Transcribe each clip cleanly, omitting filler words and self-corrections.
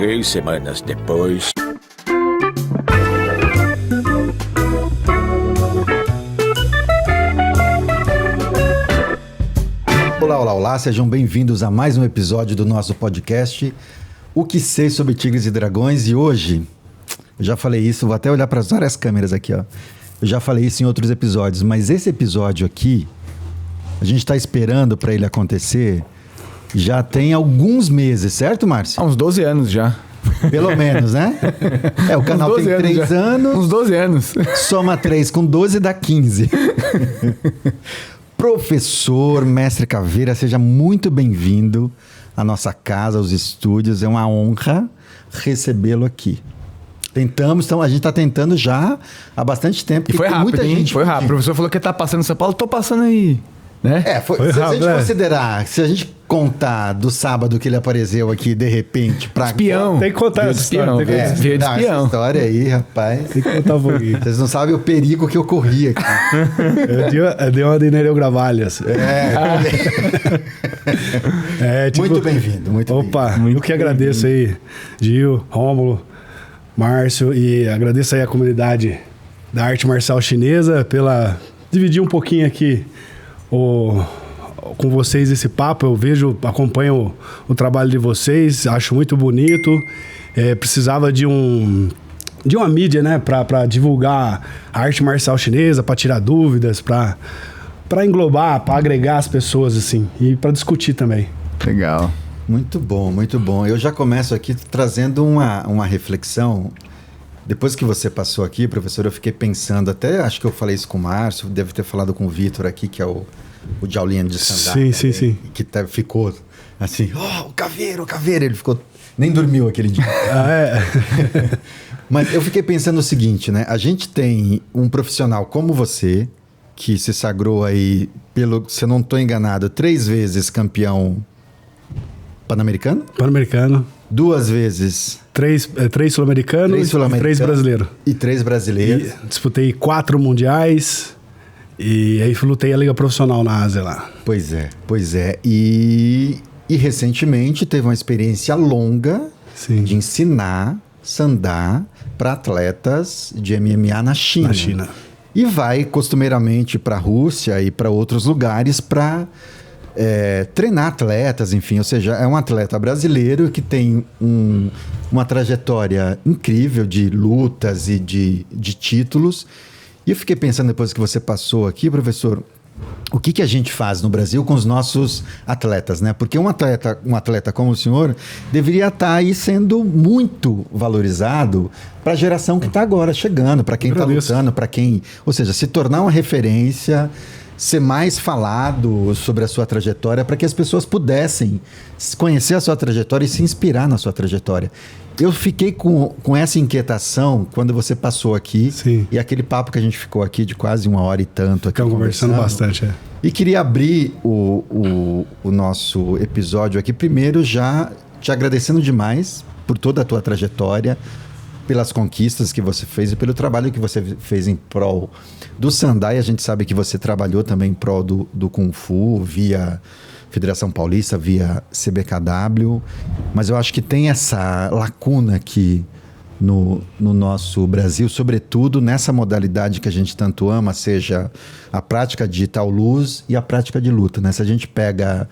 3 semanas depois... Olá, olá, olá, sejam bem-vindos a mais um episódio do nosso podcast O que sei sobre Tigres e Dragões. E hoje, eu já falei isso, vou até olhar para as várias câmeras aqui, ó. Eu já falei isso em outros episódios, mas esse episódio aqui, a gente está esperando para ele acontecer já tem alguns meses, certo, Márcio? Há uns 12 anos já. Pelo menos, né? O canal tem 3 anos. Uns 12 anos. Soma 3 com 12 dá 15. Professor Mestre Caveira, seja muito bem-vindo à nossa casa, aos estúdios. É uma honra recebê-lo aqui. A gente está tentando já há bastante tempo. E foi rápido, muita gente. Foi rápido. O professor falou que tá passando em São Paulo, tô passando aí. Né? Foi se rápido, a gente considerar, se a gente contar do sábado que ele apareceu aqui de repente pra... Espião. Tem que contar essa história. Veio de espião. Essa história aí, rapaz. Tem que contar um pouquinho. Vocês não sabem o perigo que eu corri aqui. Eu dei uma de Nereu Gravalhas. Tipo, muito bem-vindo, muito opa, bem-vindo. Eu que agradeço aí, Gil, Rômulo, Márcio, e agradeço aí a comunidade da arte marcial chinesa pela dividir um pouquinho aqui com vocês esse papo. Eu acompanho o trabalho de vocês, acho muito bonito. Precisava de uma mídia, né, para divulgar a arte marcial chinesa, para tirar dúvidas, para englobar, para agregar as pessoas, assim, e para discutir também. Legal. Muito bom, muito bom. Eu já começo aqui trazendo uma reflexão. Depois que você passou aqui, professor, eu fiquei pensando, até acho que eu falei isso com o Márcio, deve ter falado com o Vitor aqui, que é o Jaulinha de Sandá. Sim. Que ficou assim, o Caveira, ele ficou, nem dormiu aquele dia. Mas eu fiquei pensando o seguinte, né? A gente tem um profissional como você, que se sagrou aí, se eu não estou enganado, 3 vezes campeão pan-americano? Pan-americano. 2 vezes... 3 sul-americanos e 3 brasileiros. E 3 brasileiros. E disputei 4 mundiais e aí lutei a Liga Profissional na Ásia lá. Pois é. E recentemente teve uma experiência longa de ensinar sandá para atletas de MMA na China. E vai costumeiramente para a Rússia e para outros lugares para... treinar atletas, enfim, ou seja, é um atleta brasileiro que tem uma trajetória incrível de lutas e de títulos. E eu fiquei pensando, depois que você passou aqui, professor, o que a gente faz no Brasil com os nossos atletas, né? Porque um atleta como o senhor deveria estar aí sendo muito valorizado para a geração que está agora chegando, para quem está lutando, para quem... Ou seja, se tornar uma referência... ser mais falado sobre a sua trajetória para que as pessoas pudessem conhecer a sua trajetória e se inspirar na sua trajetória. Eu fiquei com essa inquietação quando você passou aqui. Sim. E aquele papo que a gente ficou aqui de quase 1 hora e tanto aqui conversando bastante. E queria abrir o nosso episódio aqui primeiro já te agradecendo demais por toda a tua trajetória, pelas conquistas que você fez e pelo trabalho que você fez em prol do Sandá. E a gente sabe que você trabalhou também em prol do Kung Fu, via Federação Paulista, via CBKW. Mas eu acho que tem essa lacuna aqui no nosso Brasil, sobretudo nessa modalidade que a gente tanto ama, seja a prática de Taolus e a prática de luta, né? Se a gente pega...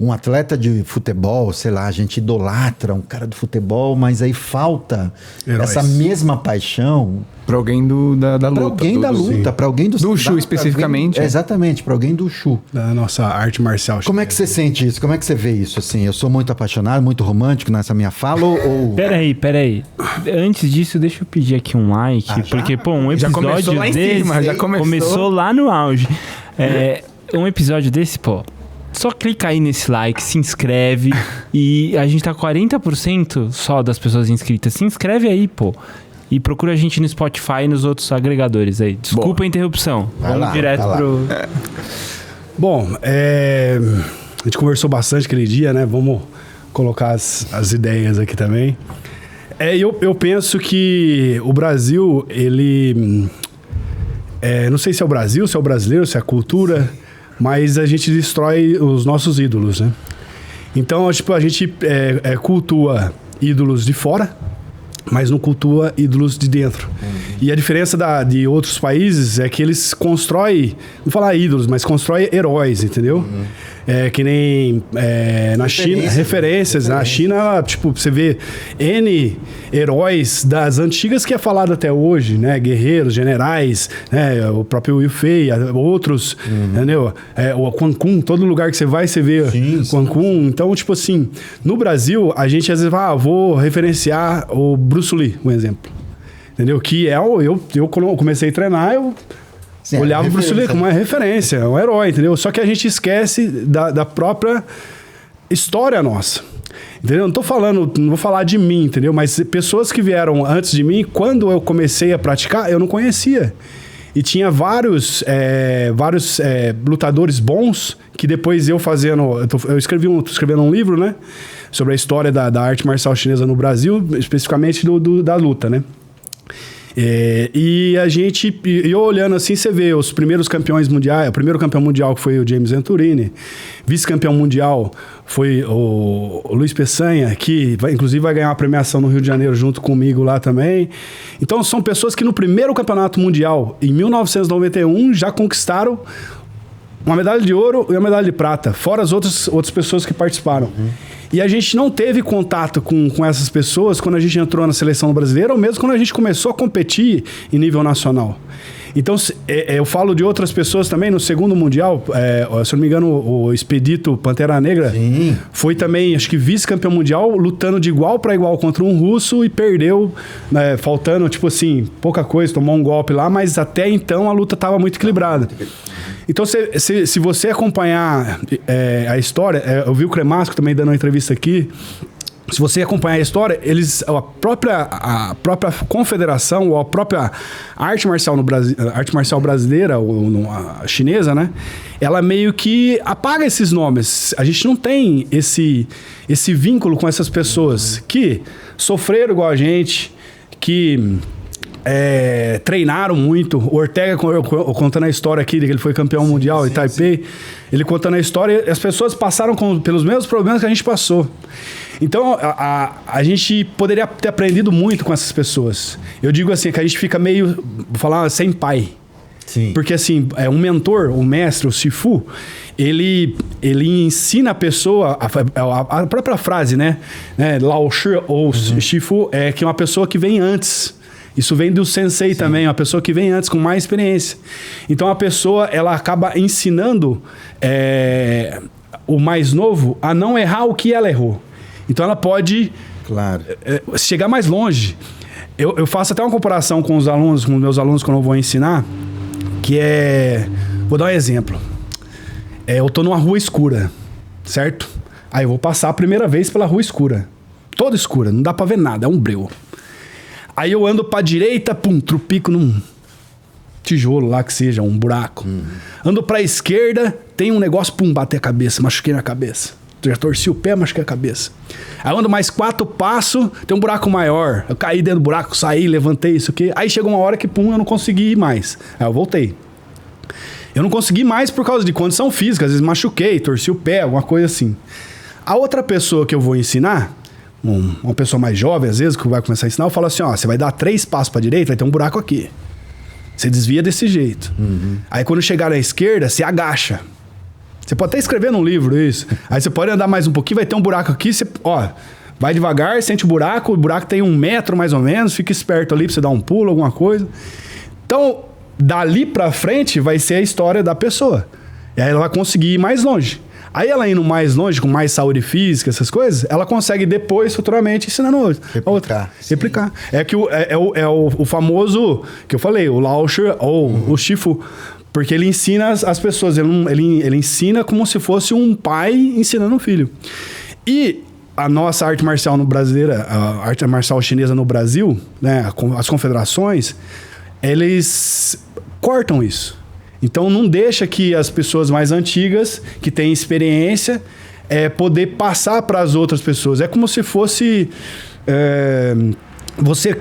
um atleta de futebol, sei lá, a gente idolatra um cara do futebol, mas aí falta essa mesma paixão... Para alguém da luta. Para alguém da luta, para alguém do... Do Wushu especificamente. Exatamente, para alguém do Wushu. Da nossa arte marcial. Como é que você sente isso? Como é que você vê isso? Assim, eu sou muito apaixonado, muito romântico nessa minha fala ou... Peraí. Antes disso, deixa eu pedir aqui um like, porque, um episódio já começou lá em desse... cima, já começou lá no auge. Um episódio desse, só clica aí nesse like, se inscreve. E a gente tá 40% só das pessoas inscritas. Se inscreve aí, E procura a gente no Spotify e nos outros agregadores aí. Desculpa a interrupção. Vamos direto pro... Bom, a gente conversou bastante aquele dia, né? Vamos colocar as ideias aqui também. Eu penso que o Brasil, ele... não sei se é o Brasil, se é o brasileiro, se é a cultura, mas a gente destrói os nossos ídolos, né? Então, tipo, a gente cultua ídolos de fora, mas não cultua ídolos de dentro. E a diferença de outros países é que eles constroem, não falar ídolos, mas constroem heróis, entendeu? Que nem na China, referências. Na China, tipo, você vê N heróis das antigas que é falado até hoje, né? Guerreiros, generais, né? O próprio Liu Fei, outros, entendeu? O Quan Kun, todo lugar que você vai, você vê Quan Kun. Então, tipo assim, no Brasil, a gente às vezes fala, vou referenciar o Bruce Lee, um exemplo. Entendeu? Que eu quando eu comecei a treinar, eu olhava o Bruce Lee como uma referência, um herói, entendeu? Só que a gente esquece da própria história nossa. Entendeu? Não tô falando, não vou falar de mim, entendeu? Mas pessoas que vieram antes de mim, quando eu comecei a praticar, eu não conhecia. E tinha vários lutadores bons que depois eu fazendo... Eu escrevendo um livro, né? Sobre a história da arte marcial chinesa no Brasil, especificamente da luta, né? E a gente, eu olhando assim, você vê os primeiros campeões mundiais. O primeiro campeão mundial que foi o James Venturini, vice-campeão mundial foi o Luiz Peçanha, que inclusive vai ganhar uma premiação no Rio de Janeiro junto comigo lá também. Então são pessoas que no primeiro campeonato mundial, em 1991, já conquistaram uma medalha de ouro e uma medalha de prata, fora as outras pessoas que participaram. E a gente não teve contato com essas pessoas quando a gente entrou na seleção brasileira, ou mesmo quando a gente começou a competir em nível nacional. Então, eu falo de outras pessoas também. No segundo Mundial, se não me engano, o Expedito Pantera Negra foi também, acho que vice-campeão mundial, lutando de igual para igual contra um russo e perdeu, né, faltando, tipo assim, pouca coisa, tomou um golpe lá, mas até então a luta estava muito equilibrada. Então, se você acompanhar a história, eu vi o Cremasco também dando uma entrevista aqui. Se você acompanhar a história, a própria confederação, ou a própria arte marcial no Brasil, arte marcial brasileira, ou a chinesa, né? Ela meio que apaga esses nomes. A gente não tem esse vínculo com essas pessoas que sofreram igual a gente, que treinaram muito. O Ortega contando a história aqui, de que ele foi campeão mundial em Taipei, ele contando a história, as pessoas passaram pelos mesmos problemas que a gente passou. Então, a gente poderia ter aprendido muito com essas pessoas. Eu digo assim, que a gente fica meio, vou falar, sem pai. Sim. Porque assim, um mentor, o mestre, o Shifu, ele ensina a pessoa, a própria frase, né? Lao Shi ou Shifu, que é uma pessoa que vem antes. Isso vem do sensei também, uma pessoa que vem antes, com mais experiência. Então, a pessoa, ela acaba ensinando o mais novo a não errar o que ela errou. Então, ela pode chegar mais longe. Eu faço até uma comparação com os meus alunos, quando eu vou ensinar, que vou dar um exemplo. Eu tô numa rua escura, certo? Aí eu vou passar a primeira vez pela rua escura. Toda escura, não dá pra ver nada, é um breu. Aí eu ando pra direita, trupico num tijolo lá que seja, um buraco. Ando pra esquerda, tem um negócio, bater a cabeça, machuquei na cabeça. Já torci o pé, machuquei a cabeça. Aí eu ando mais 4 passos, tem um buraco maior. Eu caí dentro do buraco, saí, levantei, isso aqui. Aí chegou uma hora que, eu não consegui ir mais. Aí eu voltei. Eu não consegui mais por causa de condição física. Às vezes machuquei, torci o pé, alguma coisa assim. A outra pessoa que eu vou ensinar, uma pessoa mais jovem, às vezes, que vai começar a ensinar, eu falo assim, você vai dar 3 passos pra direita, vai ter um buraco aqui. Você desvia desse jeito. Aí quando chegar na esquerda, você agacha. Você pode até escrever num livro isso. Aí você pode andar mais um pouquinho, vai ter um buraco aqui, você, vai devagar, sente o buraco tem 1 metro mais ou menos, fica esperto ali pra você dar um pulo, alguma coisa. Então, dali pra frente vai ser a história da pessoa. E aí ela vai conseguir ir mais longe. Aí ela indo mais longe, com mais saúde física, essas coisas, ela consegue depois, futuramente, ensinar no outro. Replicar. O famoso, que eu falei, o Lao Shi ou o Shifu. Porque ele ensina as pessoas, ele ensina como se fosse um pai ensinando um filho. E a nossa arte marcial brasileira, a arte marcial chinesa no Brasil, né, as confederações, eles cortam isso. Então não deixa que as pessoas mais antigas, que têm experiência, poder passar para as outras pessoas. É como se fosse... Você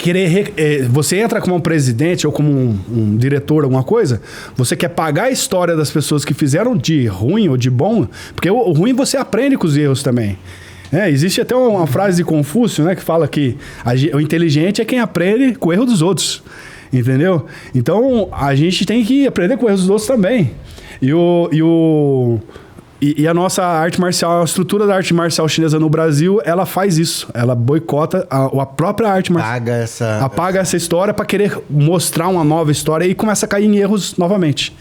você entra como um presidente ou como um diretor, alguma coisa, você quer pagar a história das pessoas que fizeram de ruim ou de bom, porque o ruim você aprende com os erros também. Existe até uma frase de Confúcio, né, que fala que o inteligente é quem aprende com o erro dos outros, entendeu? Então, a gente tem que aprender com o erro dos outros também. E a nossa arte marcial, a estrutura da arte marcial chinesa no Brasil, ela faz isso. Ela boicota a própria arte marcial. Apaga essa história para querer mostrar uma nova história e começa a cair em erros novamente.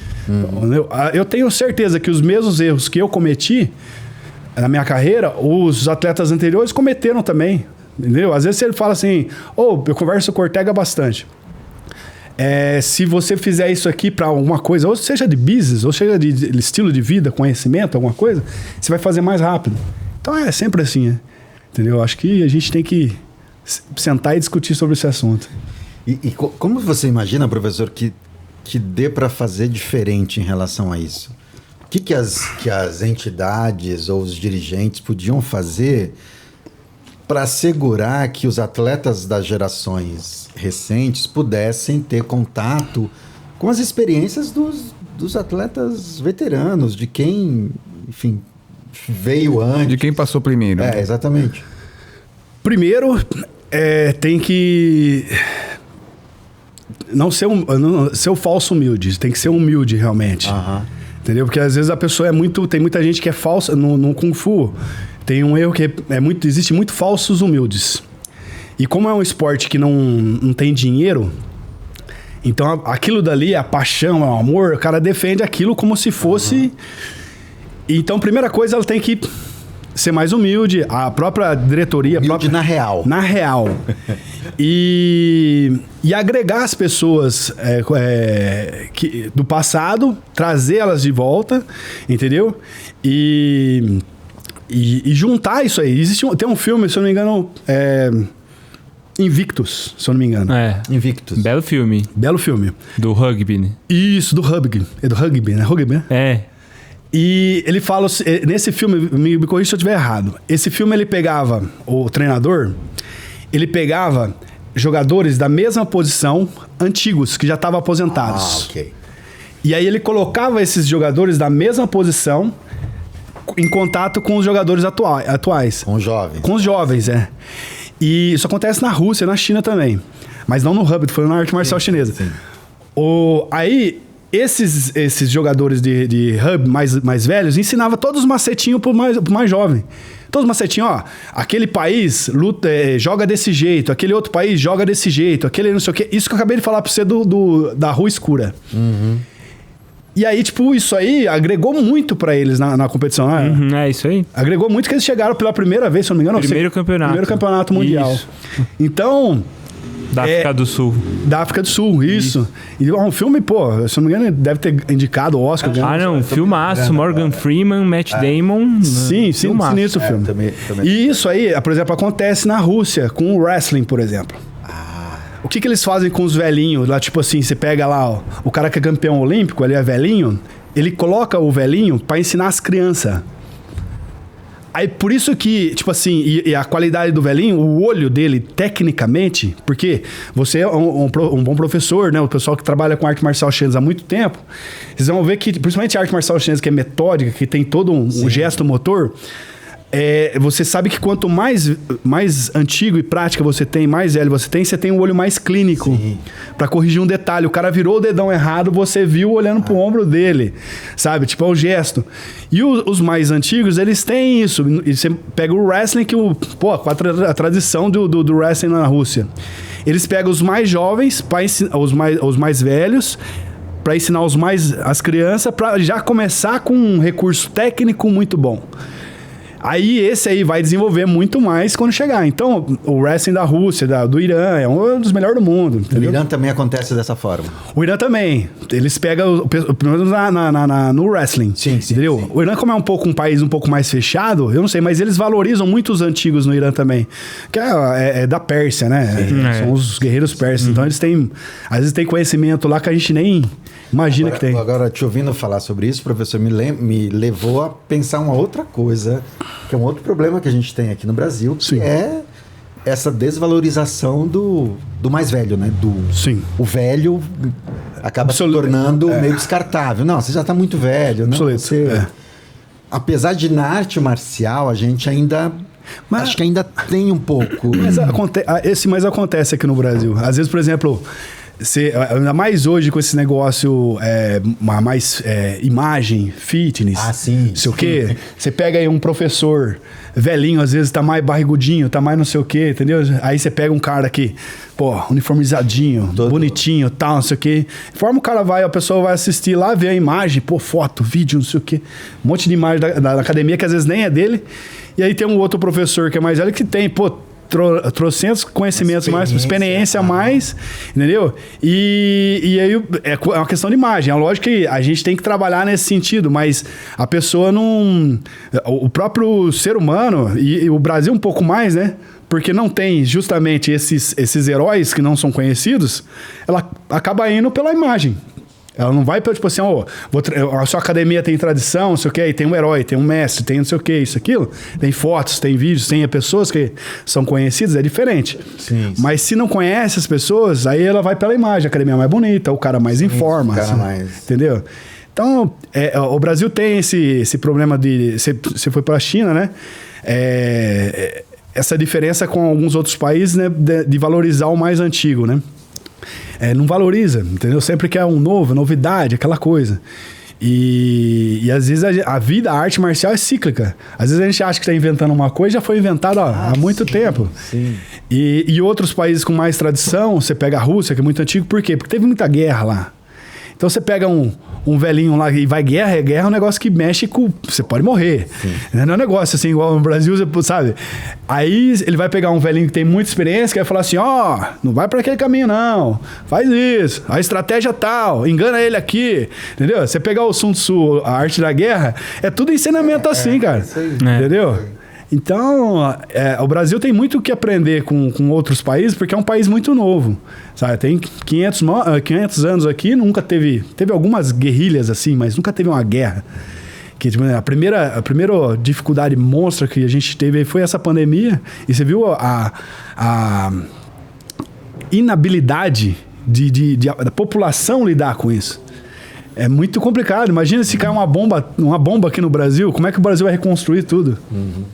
Eu tenho certeza que os mesmos erros que eu cometi na minha carreira, os atletas anteriores cometeram também. Entendeu? Às vezes ele fala assim, eu converso com o Ortega bastante. Se você fizer isso aqui para alguma coisa, ou seja de business, ou seja de estilo de vida, conhecimento, alguma coisa, você vai fazer mais rápido. Então é sempre assim, né? Entendeu? Acho que a gente tem que sentar e discutir sobre esse assunto. E como você imagina, professor, que dê para fazer diferente em relação a isso? O que as entidades ou os dirigentes podiam fazer para assegurar que os atletas das gerações recentes pudessem ter contato com as experiências dos atletas veteranos, de quem, enfim, veio antes. De quem passou primeiro. Exatamente. Primeiro, tem que não ser ser o falso humilde, tem que ser humilde realmente. Entendeu? Porque às vezes a pessoa tem muita gente que é falsa no Kung Fu. Tem um erro que existe muito falsos humildes. E como é um esporte que não tem dinheiro, então aquilo dali, a paixão, o amor, o cara defende aquilo como se fosse... Então, primeira coisa, ela tem que ser mais humilde, a própria diretoria... Humilde na real. Na real. E agregar as pessoas do passado, trazer elas de volta, entendeu? E juntar isso aí. Tem um filme, se eu não me engano, Invictus, se eu não me engano. Invictus. Belo filme. Do rugby, né? Isso, do rugby. É do rugby, né? Rugby, né? E ele fala... Nesse filme, me corrija se eu estiver errado. Esse filme, ele pegava... O treinador, ele pegava jogadores da mesma posição, antigos, que já estavam aposentados. Ok. E aí ele colocava esses jogadores da mesma posição em contato com os jogadores atuais. Com os jovens. Com os jovens, E isso acontece na Rússia, na China também. Mas não no rugby, foi na arte marcial chinesa. Sim. Aí, esses jogadores de rugby mais velhos ensinavam todos os macetinhos pro mais jovem. Todos os macetinhos, aquele país joga desse jeito, aquele outro país joga desse jeito, aquele não sei o quê. Isso que eu acabei de falar pra você da rua escura. E aí, isso aí agregou muito pra eles na competição. Isso aí. Agregou muito que eles chegaram pela primeira vez, se eu não me engano. Primeiro campeonato mundial. Isso. Então... Da África do Sul. Da África do Sul, isso. E um filme, se eu não me engano, deve ter indicado o Oscar. Filmaço. Morgan Freeman, Matt Damon. Sim, sinistro o filme. Também. E isso aí, por exemplo, acontece na Rússia, com o wrestling, por exemplo. O que eles fazem com os velhinhos? Lá, tipo assim, você pega lá, o cara que é campeão olímpico, ele é velhinho, ele coloca o velhinho pra ensinar as crianças. Aí, por isso que, e a qualidade do velhinho, o olho dele, tecnicamente, porque você é um bom professor, né? O pessoal que trabalha com arte marcial chinesa há muito tempo, vocês vão ver que, principalmente a arte marcial chinesa, que é metódica, que tem todo um gesto motor, você sabe que quanto mais antigo e prática você tem, mais velho você tem um olho mais clínico para corrigir um detalhe. O cara virou o dedão errado, você viu olhando pro ombro dele, sabe? É o gesto. E os mais antigos, eles têm isso. E você pega o wrestling, com a tradição do wrestling na Rússia. Eles pegam os mais jovens, os mais velhos, para ensinar as crianças, para já começar com um recurso técnico muito bom. Aí esse aí vai desenvolver muito mais quando chegar. Então, o wrestling da Rússia, do Irã, é um dos melhores do mundo. Entendeu? O Irã também acontece dessa forma. O Irã também. Eles pegam, pelo menos no wrestling. Sim. Entendeu? O Irã, como é um país um pouco mais fechado, eu não sei, mas eles valorizam muito os antigos no Irã também. Que é da Pérsia, né? São os guerreiros persas. Então, eles têm, às vezes, tem conhecimento lá que a gente nem imagina que tem. Agora, te ouvindo falar sobre isso, professor, me levou a pensar uma outra coisa, que é um outro problema que a gente tem aqui no Brasil, que é essa desvalorização do mais velho, né? O velho acaba se tornando meio descartável. Não, você já está muito velho, né? Apesar de na arte marcial a gente ainda Mas, acho que ainda tem um pouco. Mas acontece aqui no Brasil. Às vezes, por exemplo, ainda mais hoje com esse negócio imagem, fitness, sim, sei o quê. Você pega aí um professor velhinho, às vezes tá mais barrigudinho, tá mais não sei o quê, entendeu? Aí você pega um cara que, uniformizadinho, bonitinho, tal, não sei o quê. Conforme o cara a pessoa vai assistir lá, ver a imagem, foto, vídeo, não sei o quê. Um monte de imagem da academia que às vezes nem é dele. E aí tem um outro professor que é mais velho que tem, trocentos conhecimentos mais, experiência a mais, entendeu? E aí é uma questão de imagem. É lógico que a gente tem que trabalhar nesse sentido, mas a pessoa não... O próprio ser humano, e o Brasil um pouco mais, né? Porque não tem justamente esses heróis que não são conhecidos, ela acaba indo pela imagem. Ela não vai tipo assim, a sua academia tem tradição, não sei o quê, tem um herói, tem um mestre, tem não sei o quê, isso, aquilo. Tem fotos, tem vídeos, tem pessoas que são conhecidas, é diferente. Sim. Mas se não conhece as pessoas, aí ela vai pela imagem, a academia é mais bonita, o cara mais informa. O cara assim, mais... Entendeu? Então, o Brasil tem esse problema de... Você foi para a China, né? Essa diferença com alguns outros países, né? De valorizar o mais antigo, né? Não valoriza, entendeu? Sempre quer um novo, novidade, aquela coisa. E às vezes a arte marcial é cíclica. Às vezes a gente acha que está inventando uma coisa, já foi inventada há muito tempo. Sim. E outros países com mais tradição, você pega a Rússia, que é muito antigo, por quê? Porque teve muita guerra lá. Então você pega um velhinho lá e vai guerra é um negócio que mexe com... Você pode morrer. Sim. Não é um negócio assim, igual no Brasil, você sabe? Aí ele vai pegar um velhinho que tem muita experiência, que vai falar assim, não vai para aquele caminho não, faz isso, a estratégia tal, engana ele aqui, entendeu? Você pegar o Sun Tzu, a arte da guerra, é tudo ensinamento assim, cara. Entendeu? Então, o Brasil tem muito o que aprender com outros países, porque é um país muito novo, sabe? Tem 500 anos aqui, nunca teve algumas guerrilhas assim, mas nunca teve uma guerra. Que, a primeira dificuldade monstra que a gente teve foi essa pandemia, e você viu a inabilidade da população lidar com isso. É muito complicado. Imagina se cair uma bomba aqui no Brasil, como é que o Brasil vai reconstruir tudo?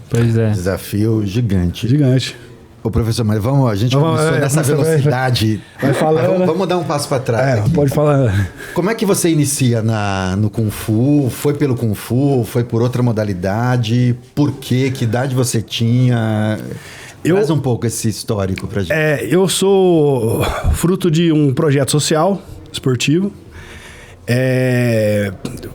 Pois é. Desafio gigante. Gigante. Ô, professor, mas a gente começou nessa velocidade. Vai falando. Vamos dar um passo para trás. Pode falar. Como é que você inicia no Kung Fu? Foi pelo Kung Fu? Foi por outra modalidade? Por quê? Que idade você tinha? Traz um pouco esse histórico pra gente. Eu sou fruto de um projeto social, esportivo.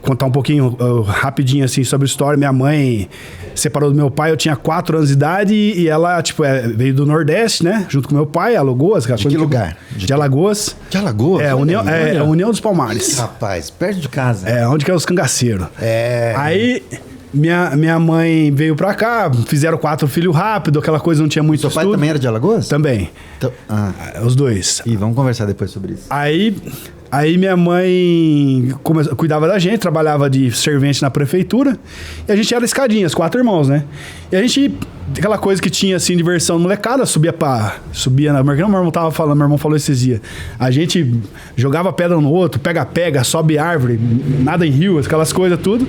Contar um pouquinho rapidinho assim sobre a história. Minha mãe separou do meu pai, eu tinha 4 anos de idade, e ela veio do Nordeste, né? Junto com meu pai, Alagoas. De que lugar? De Alagoas. De Alagoas? A União dos Palmares. Rapaz, perto de casa. Onde que é os cangaceiros. Aí minha mãe veio pra cá, fizeram 4 filhos rápido, aquela coisa, não tinha muito estudo. Seu pai também era de Alagoas? Também. Então, os dois. E vamos conversar depois sobre isso. Aí minha mãe cuidava da gente, trabalhava de servente na prefeitura, e a gente era escadinhas, 4 irmãos, né? E a gente, aquela coisa que tinha assim, diversão molecada, subia na... Meu irmão tava falando, meu irmão falou esses dias. A gente jogava pedra um no outro, pega, sobe árvore, nada em rio, aquelas coisas tudo.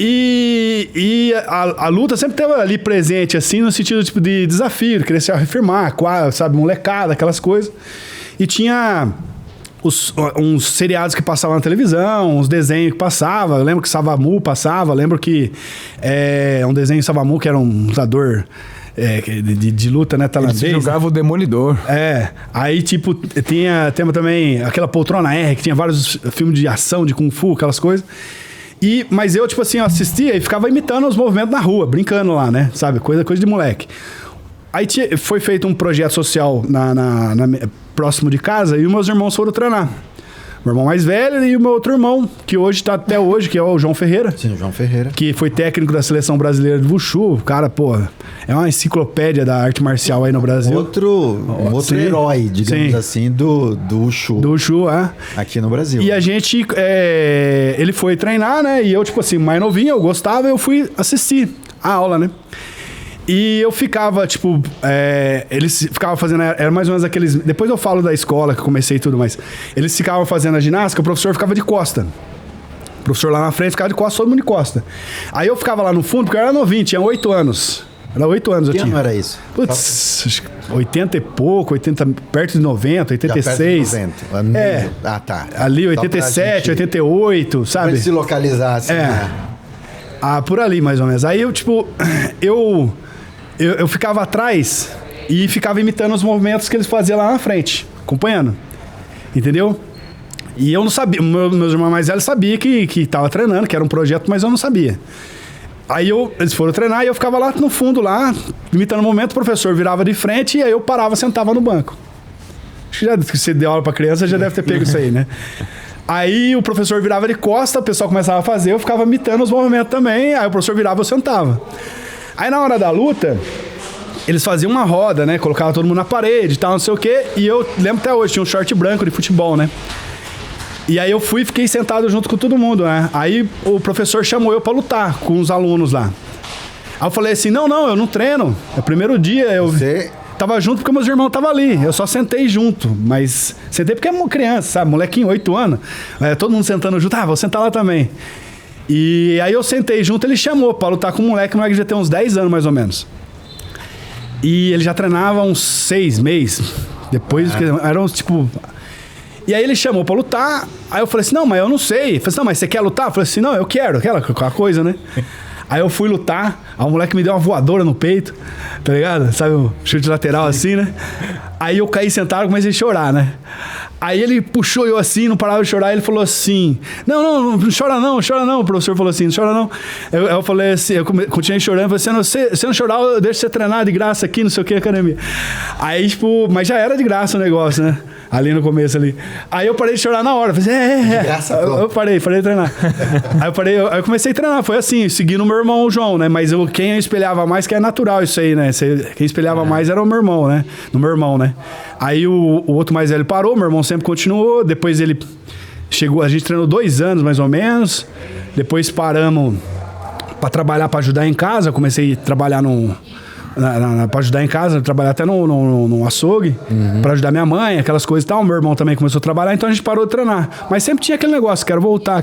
E a luta sempre esteve ali presente, assim, no sentido tipo, de desafio, de querer se afirmar, sabe, molecada, aquelas coisas. E tinha uns seriados que passavam na televisão, uns desenhos que passavam. Eu lembro que Savamu passava, lembro que um desenho de Savamu que era um lutador de luta, né, tailandês. Ele jogava o Demolidor. Aí tipo, tinha também aquela Poltrona R, que tinha vários filmes de ação, de Kung Fu, aquelas coisas. Mas eu, tipo assim, eu assistia e ficava imitando os movimentos na rua, brincando lá, né? Sabe? Coisa de moleque. Aí foi feito um projeto social próximo de casa, e os meus irmãos foram treinar. Meu irmão mais velho e o meu outro irmão, que hoje tá até hoje, que é o João Ferreira. Sim, o João Ferreira. Que foi técnico da Seleção Brasileira de Wushu. O cara, é uma enciclopédia da arte marcial aí no Brasil. Outro herói, digamos assim, do Wushu. Do Wushu, aqui no Brasil. E a gente... ele foi treinar, né? E eu, tipo assim, mais novinho, eu gostava, eu fui assistir a aula, né? E eu ficava, tipo... eles ficavam fazendo... Era mais ou menos aqueles... Depois eu falo da escola, que eu comecei e tudo, mas... Eles ficavam fazendo a ginástica, o professor ficava de costa. O professor lá na frente ficava de costa, todo mundo de costa. Aí eu ficava lá no fundo, porque eu era novinho, tinha 8 anos. Era 8 anos eu Que tinha. ano era isso? Putz, acho que 80 e pouco, 80, perto de 90, 86. Já perto de 90. É. Ah, tá. Ali, Só pra 87, gente- 88, Pra sabe? ele se localizar, assim, né? Ah, por ali, mais ou menos. Aí eu, tipo, eu ficava atrás e ficava imitando os movimentos que eles faziam lá na frente, acompanhando. Entendeu? E eu não sabia, meus irmãos mais velhos sabiam que tava treinando, que era um projeto, mas eu não sabia. Aí eles foram treinar e eu ficava lá no fundo, lá, imitando o momento, o professor virava de frente e aí eu parava, sentava no banco. Acho que você deu aula pra criança, já deve ter pego isso aí, né? Aí o professor virava de costa, o pessoal começava a fazer, eu ficava imitando os movimentos também, aí o professor virava, eu sentava. Aí na hora da luta, eles faziam uma roda, né? Colocavam todo mundo na parede e tal, não sei o quê, e eu lembro até hoje, tinha um short branco de futebol, né? E aí eu fui e fiquei sentado junto com todo mundo, né? Aí o professor chamou eu pra lutar com os alunos lá. Aí eu falei assim, não, eu não treino. É o primeiro dia, Você... tava junto porque meus irmãos estavam ali. Eu só sentei junto, mas sentei porque é uma criança, sabe? Molequinho, 8 anos. Todo mundo sentando junto, vou sentar lá também. E aí eu sentei junto, ele chamou pra lutar com o moleque devia ter uns 10 anos mais ou menos. E ele já treinava uns 6 meses. Depois, eram tipo... E aí ele chamou pra lutar, aí eu falei assim, não, mas eu não sei. Ele falei assim, não, mas você quer lutar? Eu falei assim, não, eu quero, aquela coisa, né? Aí eu fui lutar, aí o moleque me deu uma voadora no peito, tá ligado? Sabe, um chute lateral assim, né? Aí eu caí sentado e comecei a chorar, né? Aí ele puxou eu assim, não parava de chorar, ele falou assim, não chora não, o professor falou assim, não chora não. Eu falei assim, eu continuei chorando, falei assim, se não chorar, eu deixo você treinar de graça aqui, não sei o que, academia. Aí, tipo, mas já era de graça o negócio, né? Ali no começo ali. Aí eu parei de chorar na hora. Falei, graça, eu parei de treinar. Aí eu comecei a treinar. Foi assim, seguindo o meu irmão, o João, né? Mas quem eu espelhava mais, que é natural isso aí, né? Quem espelhava mais era o meu irmão, né? No meu irmão, né? Aí o outro mais velho parou, meu irmão sempre continuou. Depois ele chegou, a gente treinou 2 anos mais ou menos. Depois paramos pra trabalhar, pra ajudar em casa. Eu comecei a trabalhar pra ajudar em casa, trabalhar até no açougue, pra ajudar minha mãe, aquelas coisas e tal. Meu irmão também começou a trabalhar, então a gente parou de treinar. Mas sempre tinha aquele negócio, quero voltar.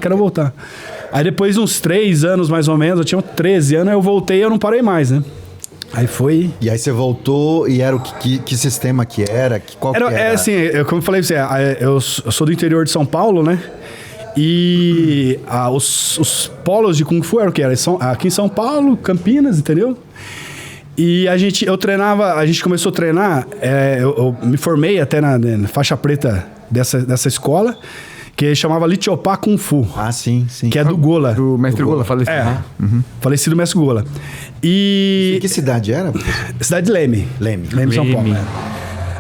Aí depois de uns 3 anos mais ou menos, eu tinha 13 anos, eu voltei e eu não parei mais, né? Aí foi... E aí você voltou e era que sistema que era? Qual que era? É assim, como eu falei pra você, eu sou do interior de São Paulo, né? E os polos de Kung Fu eram o que? Era aqui em São Paulo, Campinas, entendeu? E a gente começou a treinar, eu me formei até na faixa preta dessa escola, que chamava Litiopá Kung Fu. Ah, sim. Que é do Gola. Do mestre Gola, falecido. Falecido mestre Gola. E que cidade era? cidade de Leme, São Paulo.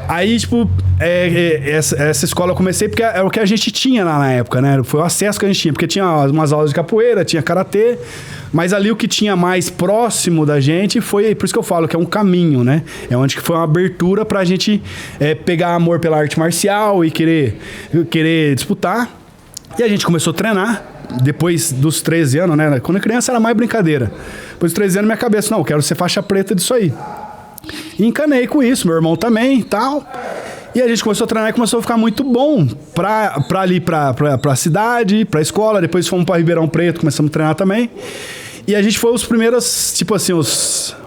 Aí, tipo, essa escola eu comecei porque era o que a gente tinha lá na época, né? Foi o acesso que a gente tinha, porque tinha umas aulas de capoeira, tinha karatê, mas ali o que tinha mais próximo da gente foi, por isso que eu falo que é um caminho, né? É onde que foi uma abertura pra gente pegar amor pela arte marcial e querer disputar. E a gente começou a treinar, depois dos 13 anos, né? Quando criança era mais brincadeira. Depois dos 13 anos, minha cabeça, não, eu quero ser faixa preta disso aí. E encanei com isso, meu irmão também e tal. E a gente começou a treinar e começou a ficar muito bom pra cidade, pra escola. Depois fomos pra Ribeirão Preto, começamos a treinar também. E a gente foi os primeiros, tipo assim,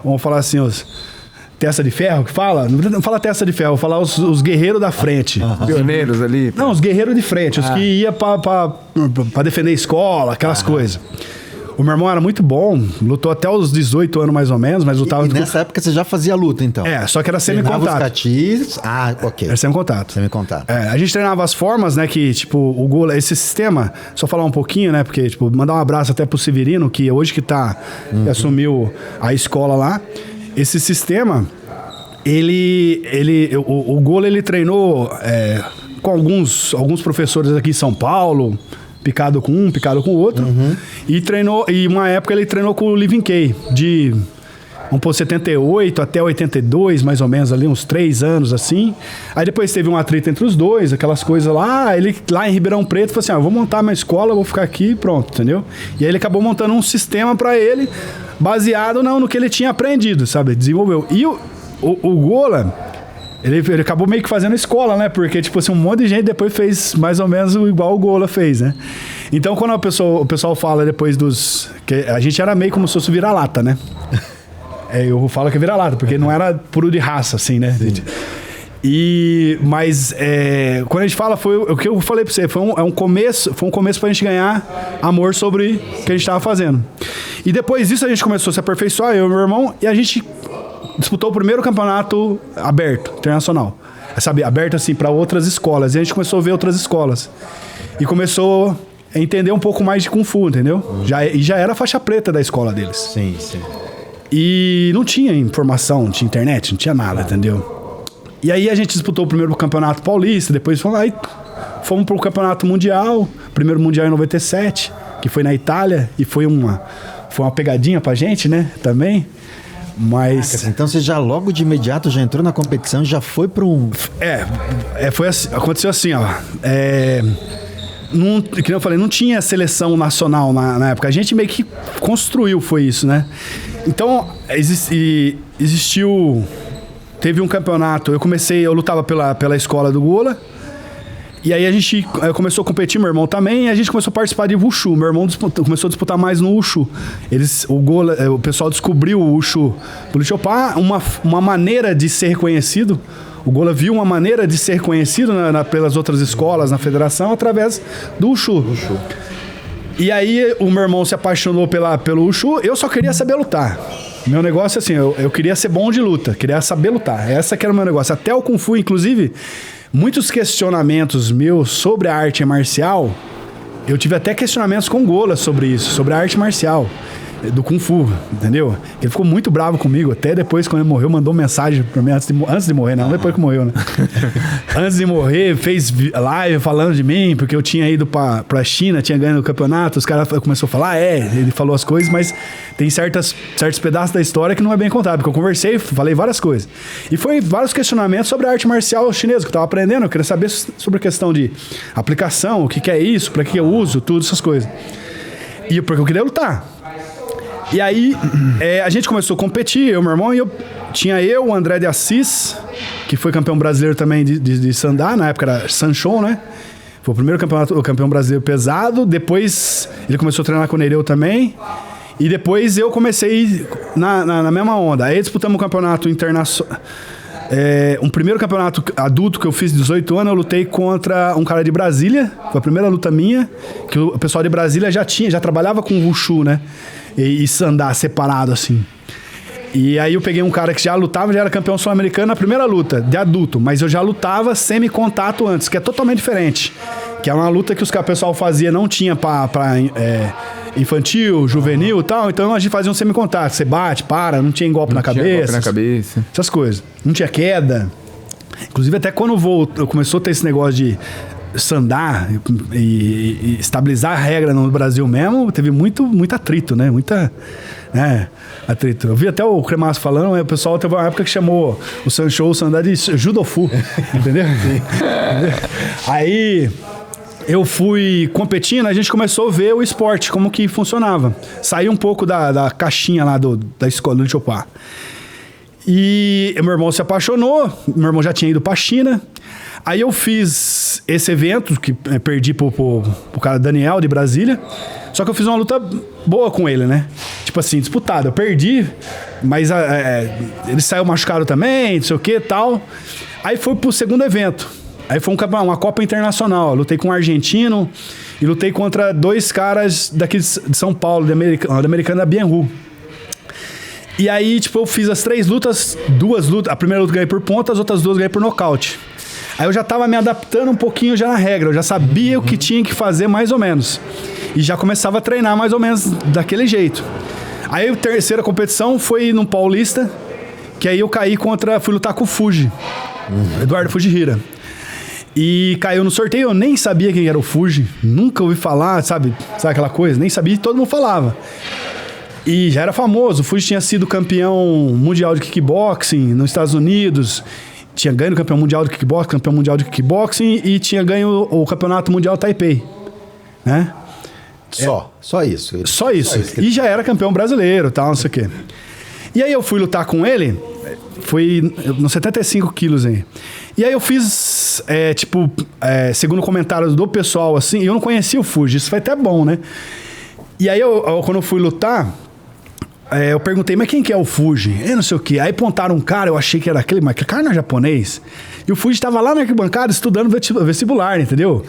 vamos falar assim, os testa de ferro que fala? Não fala testa de ferro, vou falar os guerreiros da frente. Pioneiros ali. Não, os guerreiros de frente, os que iam pra defender a escola, aquelas coisas. O meu irmão era muito bom, lutou até os 18 anos mais ou menos, mas lutava... E nessa época você já fazia luta, então? Só que era Treinava semi-contato. os catis... Ah, ok. Era semi-contato. Semi-contato. A gente treinava as formas, né, que, tipo, o Gola, esse sistema, só falar um pouquinho, né, porque, tipo, mandar um abraço até pro Severino, que hoje que que assumiu a escola lá. Esse sistema, o Gola, ele treinou com alguns professores aqui em São Paulo, picado com um, picado com o outro. E uma época ele treinou com o Living Kay, de 78 até 82, mais ou menos, ali, uns 3 anos, assim. Aí depois teve um atrito entre os dois, aquelas coisas lá. Ele, lá em Ribeirão Preto, falou assim, eu vou montar minha escola, vou ficar aqui e pronto, entendeu? E aí ele acabou montando um sistema pra ele, baseado no que ele tinha aprendido, sabe? Desenvolveu. E o Gola... Ele acabou meio que fazendo escola, né? Porque, tipo assim, um monte de gente depois fez mais ou menos igual o Gola fez, né? Então, quando o pessoal fala depois que a gente era meio como se fosse vira-lata, né? Eu falo que é vira-lata, porque não era puro de raça, assim, né? Sim. Mas quando a gente fala, foi o que eu falei pra você, foi um começo pra gente ganhar amor sobre o que a gente tava fazendo. E depois disso a gente começou a se aperfeiçoar, eu e meu irmão, e a gente disputou o primeiro campeonato aberto, internacional. Sabe, aberto assim para outras escolas. E a gente começou a ver outras escolas. E começou a entender um pouco mais de Kung Fu, entendeu? Já era a faixa preta da escola deles. Sim, sim. E não tinha informação, não tinha internet, não tinha nada, entendeu? E aí a gente disputou o primeiro campeonato paulista, depois fomos pro campeonato mundial, primeiro mundial em 97, que foi na Itália, e foi uma pegadinha pra gente, né, também. Mas... Então você já logo de imediato já entrou na competição, já foi para um... foi assim, aconteceu assim, ó. Que eu falei, não tinha seleção nacional na época. A gente meio que construiu, foi isso, né? Então, existiu... Teve um campeonato, eu lutava pela escola do Gola. E aí a gente começou a competir, meu irmão também, e a gente começou a participar de Wushu. Meu irmão começou a disputar mais no Wushu. O pessoal descobriu o Wushu pelo Chopin, uma maneira de ser reconhecido. O Gola viu uma maneira de ser reconhecido pelas outras escolas, na federação, através do Wushu. E aí o meu irmão se apaixonou pelo Wushu, eu só queria saber lutar. Meu negócio é assim, eu queria ser bom de luta, queria saber lutar. Essa que era o meu negócio. Até o Kung Fu, inclusive... Muitos questionamentos meus sobre a arte marcial, eu tive até questionamentos com o Gola sobre isso, sobre a arte marcial, do Kung Fu, entendeu? Ele ficou muito bravo comigo, até depois, quando ele morreu, mandou mensagem pra mim antes de morrer, não depois que morreu, né? Antes de morrer, fez live falando de mim, porque eu tinha ido pra China, tinha ganho o campeonato, os caras começaram a falar, ele falou as coisas, mas tem certos pedaços da história que não é bem contado, porque eu conversei, falei várias coisas. E foi vários questionamentos sobre a arte marcial chinesa, que eu tava aprendendo, eu queria saber sobre a questão de aplicação, o que é isso, pra que eu uso, tudo, essas coisas. E porque eu queria lutar. E aí, a gente começou a competir, eu e meu irmão, e o André de Assis, que foi campeão brasileiro também de Sandá, na época era Sanchon, né? Foi o primeiro campeão brasileiro pesado, depois ele começou a treinar com o Nereu também, e depois eu comecei na mesma onda. Aí disputamos um campeonato internacional, um primeiro campeonato adulto que eu fiz de 18 anos, eu lutei contra um cara de Brasília, foi a primeira luta minha, que o pessoal de Brasília já trabalhava com Wushu, né? E Sandá separado, assim. E aí eu peguei um cara que já lutava, já era campeão sul-americano na primeira luta, de adulto. Mas eu já lutava semi-contato antes, que é totalmente diferente. Que é uma luta que o pessoal fazia, não tinha pra infantil, juvenil e tal. Então a gente fazia um semi-contato. Você bate, não tinha golpe na cabeça. Essas coisas. Não tinha queda. Inclusive até quando começou a ter esse negócio de sandar e estabilizar a regra no Brasil mesmo, teve muito atrito, né? Atrito. Eu vi até o Cremaço falando, o pessoal teve uma época que chamou o Sancho, o sandar de judofu, entendeu? Aí eu fui competindo, a gente começou a ver o esporte, como que funcionava. Saí um pouco da caixinha lá da escola do Chopin. E meu irmão se apaixonou, meu irmão já tinha ido pra China. Aí eu fiz esse evento, que perdi pro cara Daniel, de Brasília. Só que eu fiz uma luta boa com ele, né? Tipo assim, disputada. Eu perdi, mas ele saiu machucado também, não sei o que e tal. Aí foi pro segundo evento. Aí foi uma Copa Internacional. Eu lutei com um argentino e lutei contra 2 caras daqui de São Paulo, da Americana Bienru. E aí, tipo, eu fiz as 3 lutas, 2 lutas. A primeira luta eu ganhei por ponta, as outras 2 eu ganhei por nocaute. Aí eu já tava me adaptando um pouquinho já na regra, eu já sabia o que tinha que fazer mais ou menos. E já começava a treinar mais ou menos daquele jeito. Aí a terceira competição foi no Paulista, que aí eu fui lutar com o Fuji, Eduardo Fujihira. E caiu no sorteio, eu nem sabia quem era o Fuji, nunca ouvi falar, sabe aquela coisa? Nem sabia, todo mundo falava. E já era famoso, o Fuji tinha sido campeão mundial de kickboxing nos Estados Unidos, tinha ganho o campeão mundial de kickboxing e tinha ganho o campeonato mundial Taipei, né? Só isso. Só isso. E já era campeão brasileiro, tal, não sei o quê. E aí eu fui lutar com ele, foi nos 75 quilos aí. E aí eu fiz, segundo comentários do pessoal, assim, eu não conhecia o Fuji, isso foi até bom, né? E aí quando eu fui lutar, eu perguntei, mas quem que é o Fuji? Eu não sei o quê. Aí apontaram um cara, eu achei que era aquele, mas aquele cara não é japonês. E o Fuji tava lá na arquibancada estudando vestibular, entendeu?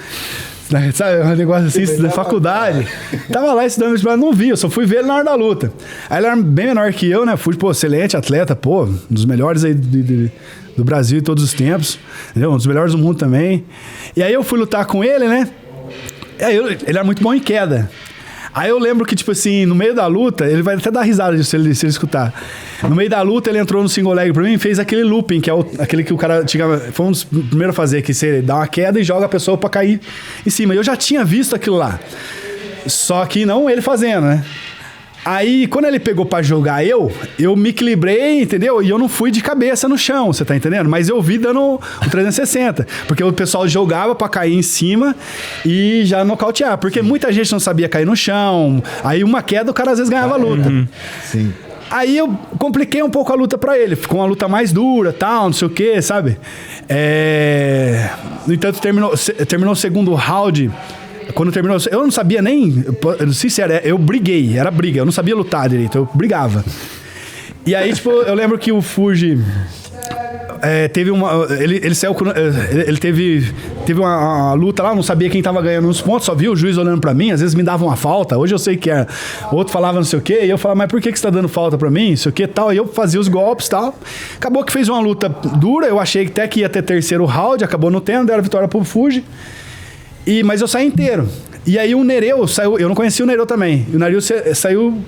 Sabe, um negócio assim, da faculdade. Tava lá estudando vestibular, não vi, eu só fui ver ele na hora da luta. Aí ele era bem menor que eu, né? Fuji, pô, excelente atleta, pô, um dos melhores aí do Brasil em todos os tempos, entendeu? Um dos melhores do mundo também. E aí eu fui lutar com ele, né? E aí ele era muito bom em queda. Aí eu lembro que, tipo assim, no meio da luta, ele vai até dar risada disso se ele escutar. No meio da luta, ele entrou no single leg pra mim e fez aquele looping, que é aquele que o cara tinha. Foi um dos primeiros a fazer, que você dá uma queda e joga a pessoa pra cair em cima. Eu já tinha visto aquilo lá. Só que não ele fazendo, né? Aí, quando ele pegou pra jogar eu me equilibrei, entendeu? E eu não fui de cabeça no chão, você tá entendendo? Mas eu vi dando um 360, porque o pessoal jogava pra cair em cima e já nocautear, porque muita gente não sabia cair no chão, aí uma queda o cara às vezes ganhava a luta. Sim. Aí eu compliquei um pouco a luta pra ele, ficou uma luta mais dura, tal, não sei o que, sabe? No entanto, terminou o segundo round. Quando terminou, eu não sabia nem, eu não sei se era, eu briguei, era briga, eu não sabia lutar direito, eu brigava. E aí, tipo, eu lembro que o Fuji teve uma, ele saiu, ele teve uma luta lá, não sabia quem tava ganhando nos pontos, só via o juiz olhando pra mim, às vezes me dava uma falta, hoje eu sei que era, o outro falava não sei o quê, e eu falava, mas por que você tá dando falta pra mim, não sei o quê, tal, e eu fazia os golpes, tal. Acabou que fez uma luta dura, eu achei que até que ia ter terceiro round, acabou não tendo, deram a vitória pro Fuji. Mas eu saí inteiro. E aí o Nereu saiu... Eu não conhecia o Nereu também. E o Nereu saiu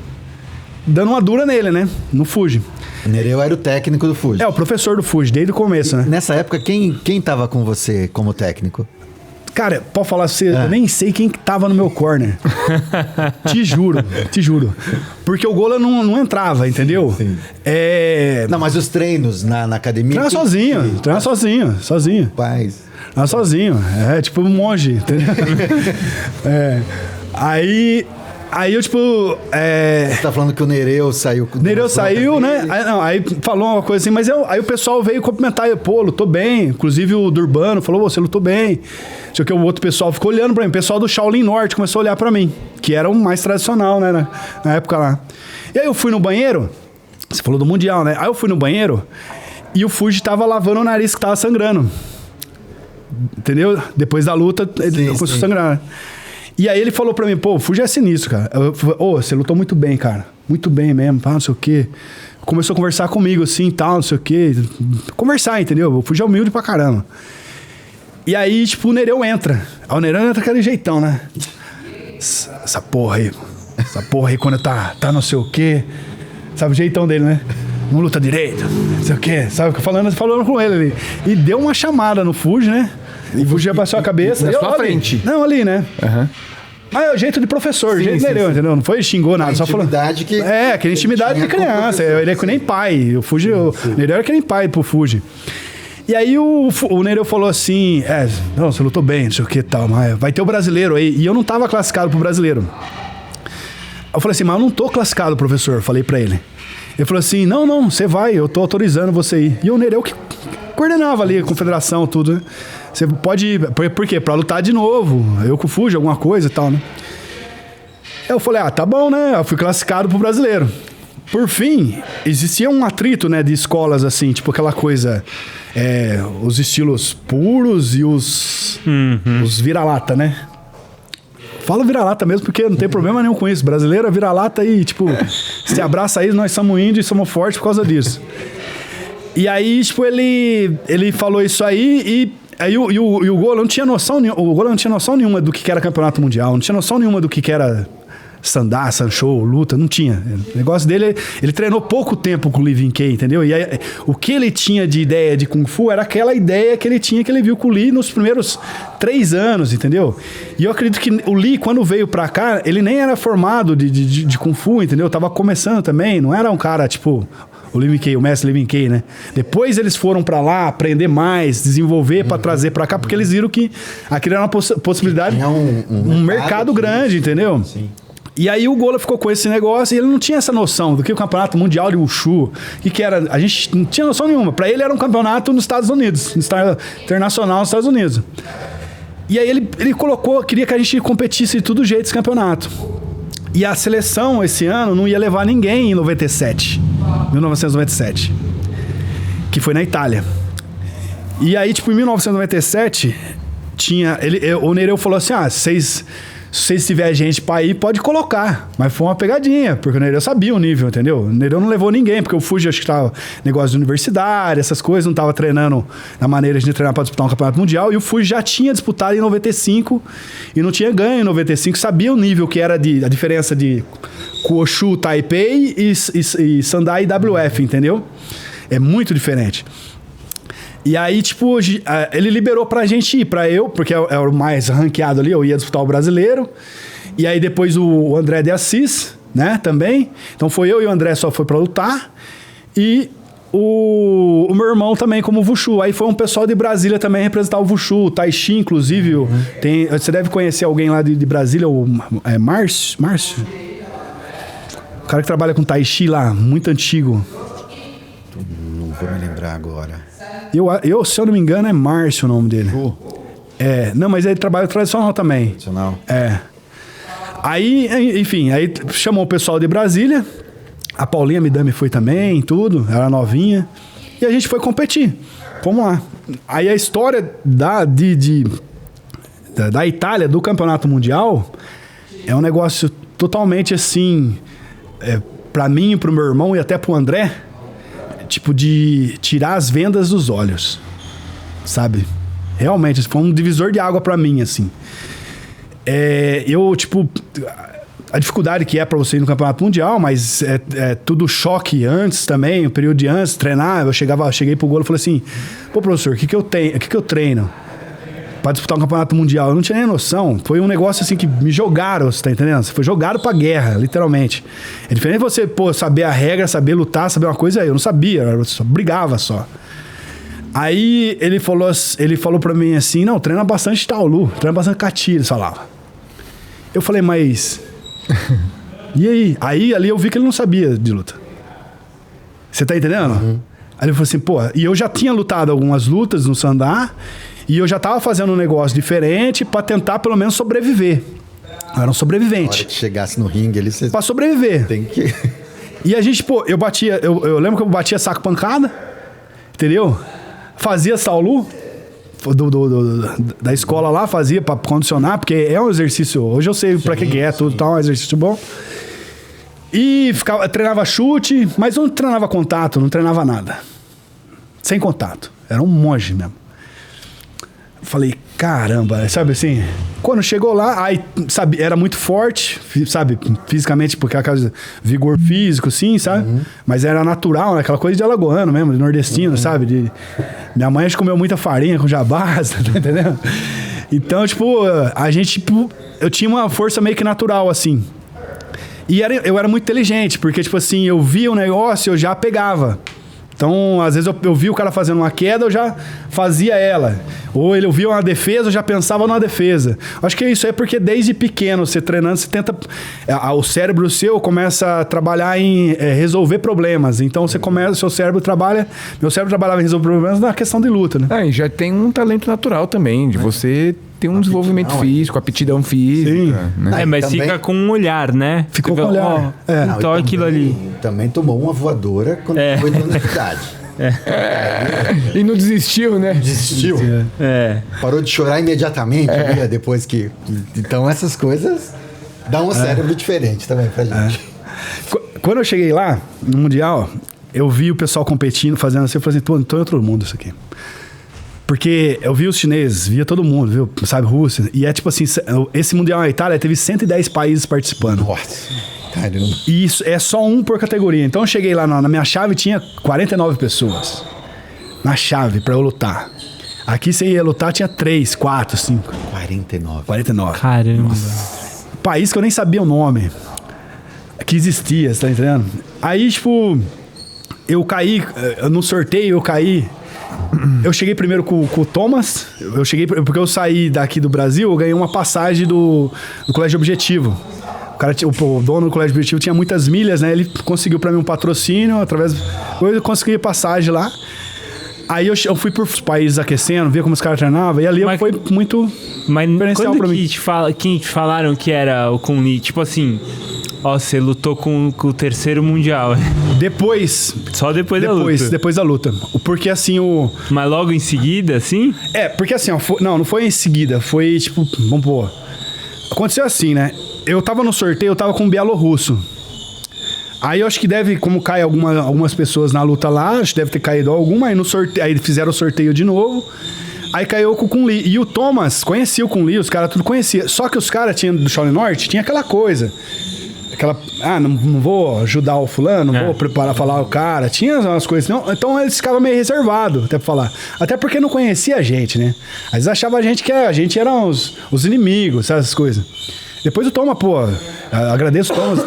dando uma dura nele, né? No Fuji. O Nereu era o técnico do Fuji. O professor do Fuji, desde o começo, né? Nessa época, quem tava com você como técnico? Cara, pode falar assim, eu nem sei quem tava no meu corner. Te juro. Porque o Gola não entrava, entendeu? Sim. Não, mas os treinos na academia... Treina sozinho. Paz. Sozinho, tipo um monge, entendeu? Aí eu, tipo... Você tá falando que o Nereu saiu... Nereu saiu, né? Aí falou uma coisa assim, mas aí o pessoal veio cumprimentar, pô, lutou bem. Inclusive o Durbano falou, você lutou bem. Só que o outro pessoal ficou olhando pra mim. O pessoal do Shaolin Norte começou a olhar pra mim, que era o mais tradicional, né? Na época lá. E aí eu fui no banheiro, você falou do Mundial, né? Aí eu fui no banheiro e o Fuji tava lavando o nariz que tava sangrando. Entendeu? Depois da luta, ele começou a sangrar, né? E aí ele falou pra mim, pô, o Fuji é sinistro, cara. Você lutou muito bem, cara. Muito bem mesmo, não sei o quê. Começou a conversar comigo, assim, tal, não sei o quê. Conversar, entendeu? O Fuji é humilde pra caramba. E aí, tipo, o Nereu entra. Aí o Nereu entra aquele jeitão, né? Essa porra aí, quando tá não sei o quê. Sabe o jeitão dele, né? Não luta direito, não sei o quê. Sabe, falando com ele ali. E deu uma chamada no Fuji, né? E o Fuji abaixou a cabeça. Na sua frente. Não, ali, né? Mas é o jeito de professor, o jeito do Nereu, entendeu? Não foi xingou nada, só falou. Aquela intimidade de criança. Ele é que nem pai. O Fuji, o Nereu era que nem pai pro Fuji. E aí o Nereu falou assim, não, você lutou bem, não sei o que e tal, mas vai ter o brasileiro aí. E eu não tava classificado pro brasileiro. Eu falei assim, mas eu não tô classificado, professor, falei pra ele. Ele falou assim, não, você vai, eu tô autorizando você ir. E o Nereu que coordenava ali a confederação, tudo, né? Você pode ir, por quê? Pra lutar de novo, eu com o Fuji, alguma coisa e tal, né? Eu falei, tá bom, né? Eu fui classificado pro brasileiro. Por fim, existia um atrito, né, de escolas assim, tipo aquela coisa, os estilos puros e os vira-lata, né? Fala vira-lata mesmo, porque não tem problema nenhum com isso. Brasileiro é vira-lata e, tipo, se abraça aí, nós somos índios e somos fortes por causa disso. E aí, tipo, ele falou isso aí e o Gola não tinha noção nenhuma do que era campeonato mundial, não tinha noção nenhuma do que era stand-up, Sanshou, luta, não tinha. O negócio dele, ele treinou pouco tempo com o Lee Vinkei, entendeu? E aí, o que ele tinha de ideia de Kung Fu era aquela ideia que ele tinha, que ele viu com o Lee nos primeiros 3 anos, entendeu? E eu acredito que o Lee, quando veio pra cá, ele nem era formado de Kung Fu, entendeu? Tava começando também, não era um cara, tipo... O Lee Vinkei, o mestre Lee Vinkei, né? Depois eles foram pra lá aprender mais, desenvolver pra trazer pra cá, porque eles viram que aquilo era uma possibilidade, um mercado grande, entendeu? Sim. E aí o Gola ficou com esse negócio e ele não tinha essa noção do que o campeonato mundial de Wushu, que era, a gente não tinha noção nenhuma. Pra ele era um campeonato nos Estados Unidos, internacional nos Estados Unidos. E aí ele colocou, queria que a gente competisse de todo jeito esse campeonato. E a seleção, esse ano, não ia levar ninguém em 1997. Que foi na Itália. E aí, tipo, em 1997, o Nereu falou assim, se vocês tiverem gente pra ir, pode colocar. Mas foi uma pegadinha, porque o Nereu sabia o nível, entendeu? O Nereu não levou ninguém, porque o Fuji acho que tava negócio de universidade, essas coisas, não tava treinando na maneira de treinar pra disputar um campeonato mundial, e o Fuji já tinha disputado em 95 e não tinha ganho em 95, sabia o nível que era a diferença de Kuoshu, Taipei e Sendai WF, entendeu? É muito diferente. E aí, tipo, ele liberou pra gente ir, pra eu, porque é o mais ranqueado ali, eu ia disputar o brasileiro. E aí depois o André de Assis, né, também. Então foi eu e o André só foi pra lutar. E o meu irmão também como Wushu. Aí foi um pessoal de Brasília também representar o Wushu, o Taishi, inclusive. Você deve conhecer alguém lá de Brasília, o Márcio? O cara que trabalha com Taishi lá, muito antigo. Não vou me lembrar agora. Se eu não me engano, é Márcio o nome dele. Não, mas ele trabalha tradicional também. Tradicional? Aí, enfim, aí chamou o pessoal de Brasília. A Paulinha Midami foi também, tudo. Ela novinha. E a gente foi competir. Vamos lá. Aí a história da Itália, do Campeonato Mundial, é um negócio totalmente assim... pra mim, pro meu irmão e até pro André... Tipo, de tirar as vendas dos olhos, sabe? Realmente, foi um divisor de água pra mim, assim. A dificuldade que é pra você ir no Campeonato Mundial, mas é tudo choque antes também, o período de antes, treinar. Eu cheguei pro Golo e falei assim, pô, professor, o que eu treino pra disputar um Campeonato Mundial? Eu não tinha nem noção. Foi um negócio assim que me jogaram, você tá entendendo? Você foi jogado pra guerra, literalmente. É diferente de você, saber a regra, saber lutar, saber uma coisa. Eu não sabia, eu só brigava só. Aí ele falou pra mim assim, não, treina bastante Taolu, treina bastante Kati, ele falava. Eu falei, mas... E aí? Aí ali eu vi que ele não sabia de luta. Você tá entendendo? Aí ele falou assim, e eu já tinha lutado algumas lutas no Sandá, e eu já tava fazendo um negócio diferente pra tentar pelo menos sobreviver. Eu era um sobrevivente. Na hora que chegasse no ringue ali, você... Pra sobreviver. Tem que... E a gente, eu batia... Eu lembro que eu batia saco pancada, entendeu? Fazia Taolu da escola lá, fazia pra condicionar, porque é um exercício... Hoje eu sei pra que é tudo, tal, é um exercício bom. E treinava chute, mas não treinava contato, não treinava nada. Sem contato. Era um monge mesmo. Falei, caramba, sabe assim? Quando chegou lá, aí, sabe, era muito forte, sabe, fisicamente, porque aquela coisa, vigor físico, sim, sabe? Mas era natural, aquela coisa de alagoano mesmo, de nordestino, sabe? Minha mãe comeu muita farinha com jabás, tá entendendo? Então, tipo, eu tinha uma força meio que natural, assim. E eu era muito inteligente, porque, tipo assim, eu via um negócio, eu já pegava. Então, às vezes eu via o cara fazendo uma queda, eu já fazia ela. Ou eu via uma defesa, eu já pensava numa defesa. Acho que isso é porque desde pequeno, você treinando, você tenta... O cérebro seu começa a trabalhar em resolver problemas. Então, seu cérebro trabalha... Meu cérebro trabalhava em resolver problemas na questão de luta, né? E já tem um talento natural também, de você ter um desenvolvimento físico, aptidão física. Né? Mas também... fica com um olhar, né? Ficou com um olhar. Então aquilo ali... Também tomou uma voadora quando foi na universidade. E não desistiu, né? Desistiu. Parou de chorar imediatamente depois que... Então essas coisas dão um cérebro diferente também pra gente. Quando eu cheguei lá, no Mundial, eu vi o pessoal competindo, fazendo assim, eu falei assim, tô em outro mundo isso aqui. Porque eu vi os chineses, via todo mundo, viu? Sabe, Rússia. E é tipo assim, esse Mundial na Itália teve 110 países participando. Nossa, caramba. E isso é só um por categoria. Então eu cheguei lá na minha chave, tinha 49 pessoas. Na chave, pra eu lutar. Aqui você ia lutar, tinha 3, 4, 5. 49. Caramba. Nossa. País que eu nem sabia o nome. Que existia, você tá entendendo? Aí, tipo, eu caí, no sorteio eu caí. Eu cheguei primeiro com o Thomas. Eu cheguei porque eu saí daqui do Brasil, eu ganhei uma passagem do Colégio Objetivo. O dono do Colégio Objetivo tinha muitas milhas, né? Ele conseguiu pra mim um patrocínio, eu consegui passagem lá. Aí eu fui por países aquecendo, via como os caras treinavam, e ali foi muito diferencial pra mim. Quem te falaram que era o Kun Lee? Tipo assim, Ó, você lutou com o terceiro mundial. Depois. Só depois da luta. Depois da luta. Porque assim, Mas logo em seguida, assim? Porque assim, ó, não foi em seguida. Foi tipo, vamos pôr. Aconteceu assim, né? Eu tava no sorteio, eu tava com um bielorrusso. Aí eu acho que deve, como cai algumas pessoas na luta lá, acho que deve ter caído alguma, aí fizeram o sorteio de novo. Aí caiu com o Kun Lee. E o Thomas conhecia o Kun Lee, os caras tudo conhecia. Só que os caras do Shaolin Norte tinha aquela coisa. Não vou ajudar o fulano, não vou preparar, falar o cara. Tinha umas coisas. Não, então eles ficavam meio reservados até pra falar. Até porque não conhecia a gente, né? Às vezes achava a gente que a gente era os inimigos, sabe, essas coisas. Depois o Thomas, agradeço o Thomas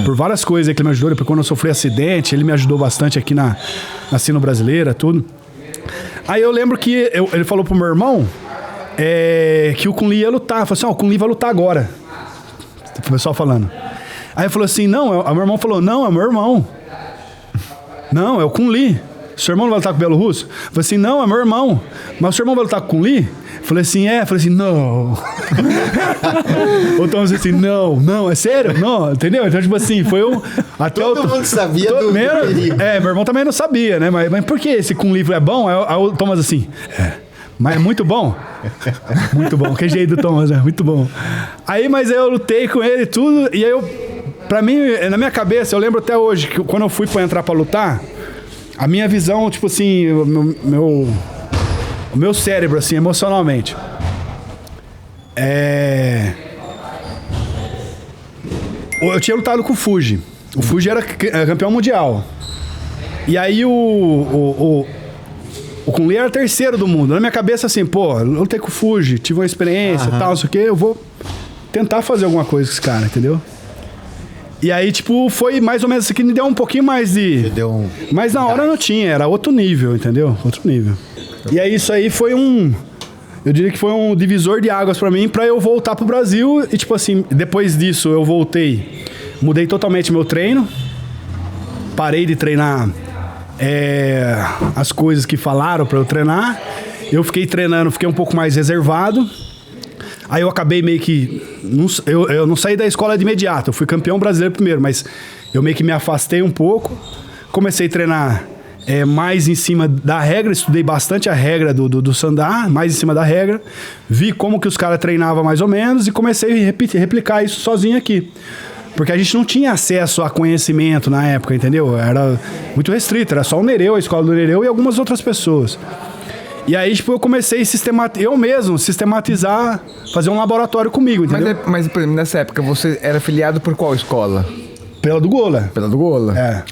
por várias coisas que ele me ajudou. Depois quando eu sofri acidente, ele me ajudou bastante aqui na Sino Brasileira, tudo. Aí eu lembro que ele falou pro meu irmão que o Kun Lee ia lutar. Falou assim, o Kun Lee vai lutar agora. O pessoal falando. Aí ele falou assim, não, meu irmão falou, não, é meu irmão. Não, é o Kun Lee. Seu irmão não vai lutar com o Bielorrusso? Eu falei assim, não, é meu irmão. Mas o seu irmão vai lutar com o Kun Lee? Falei assim, Falei assim, não. O Thomas assim, não, é sério? Não, entendeu? Então, tipo assim, foi até Todo mundo sabia do perigo. Meu irmão também não sabia, né? Mas por que esse Kun Lee é bom? Aí o Thomas assim, mas é muito bom. Muito bom, que jeito do Thomas, né? Muito bom. Aí, mas eu lutei com ele e tudo, e aí pra mim, na minha cabeça, eu lembro até hoje, que quando eu fui pra entrar pra lutar, a minha visão, tipo assim, o meu cérebro, assim, emocionalmente, eu tinha lutado com o Fuji. O Fuji era campeão mundial. E aí o Kun Lee era terceiro do mundo. Na minha cabeça, assim, eu lutei com o Fuji, tive uma experiência, tal, não sei o quê, eu vou tentar fazer alguma coisa com esse cara, entendeu? E aí, tipo, foi mais ou menos isso que me deu um pouquinho mais de... Mas na hora não tinha, era outro nível, entendeu? Outro nível. E aí isso aí foi eu diria que foi um divisor de águas pra mim, pra eu voltar pro Brasil. E tipo assim, depois disso eu voltei, mudei totalmente meu treino. Parei de treinar as coisas que falaram pra eu treinar. Eu fiquei treinando, fiquei um pouco mais reservado. Aí eu acabei meio que... Eu não saí da escola de imediato. Eu fui campeão brasileiro primeiro, mas eu meio que me afastei um pouco. Comecei a treinar mais em cima da regra. Estudei bastante a regra do Sandá, mais em cima da regra. Vi como que os caras treinavam mais ou menos e comecei a replicar isso sozinho aqui. Porque a gente não tinha acesso a conhecimento na época, entendeu? Era muito restrito. Era só o Nereu, a escola do Nereu e algumas outras pessoas. E aí, tipo, eu comecei a sistematizar, fazer um laboratório comigo, entendeu? Mas, por exemplo, nessa época, você era afiliado por qual escola? Pela do Gola. Pela do Gola? É.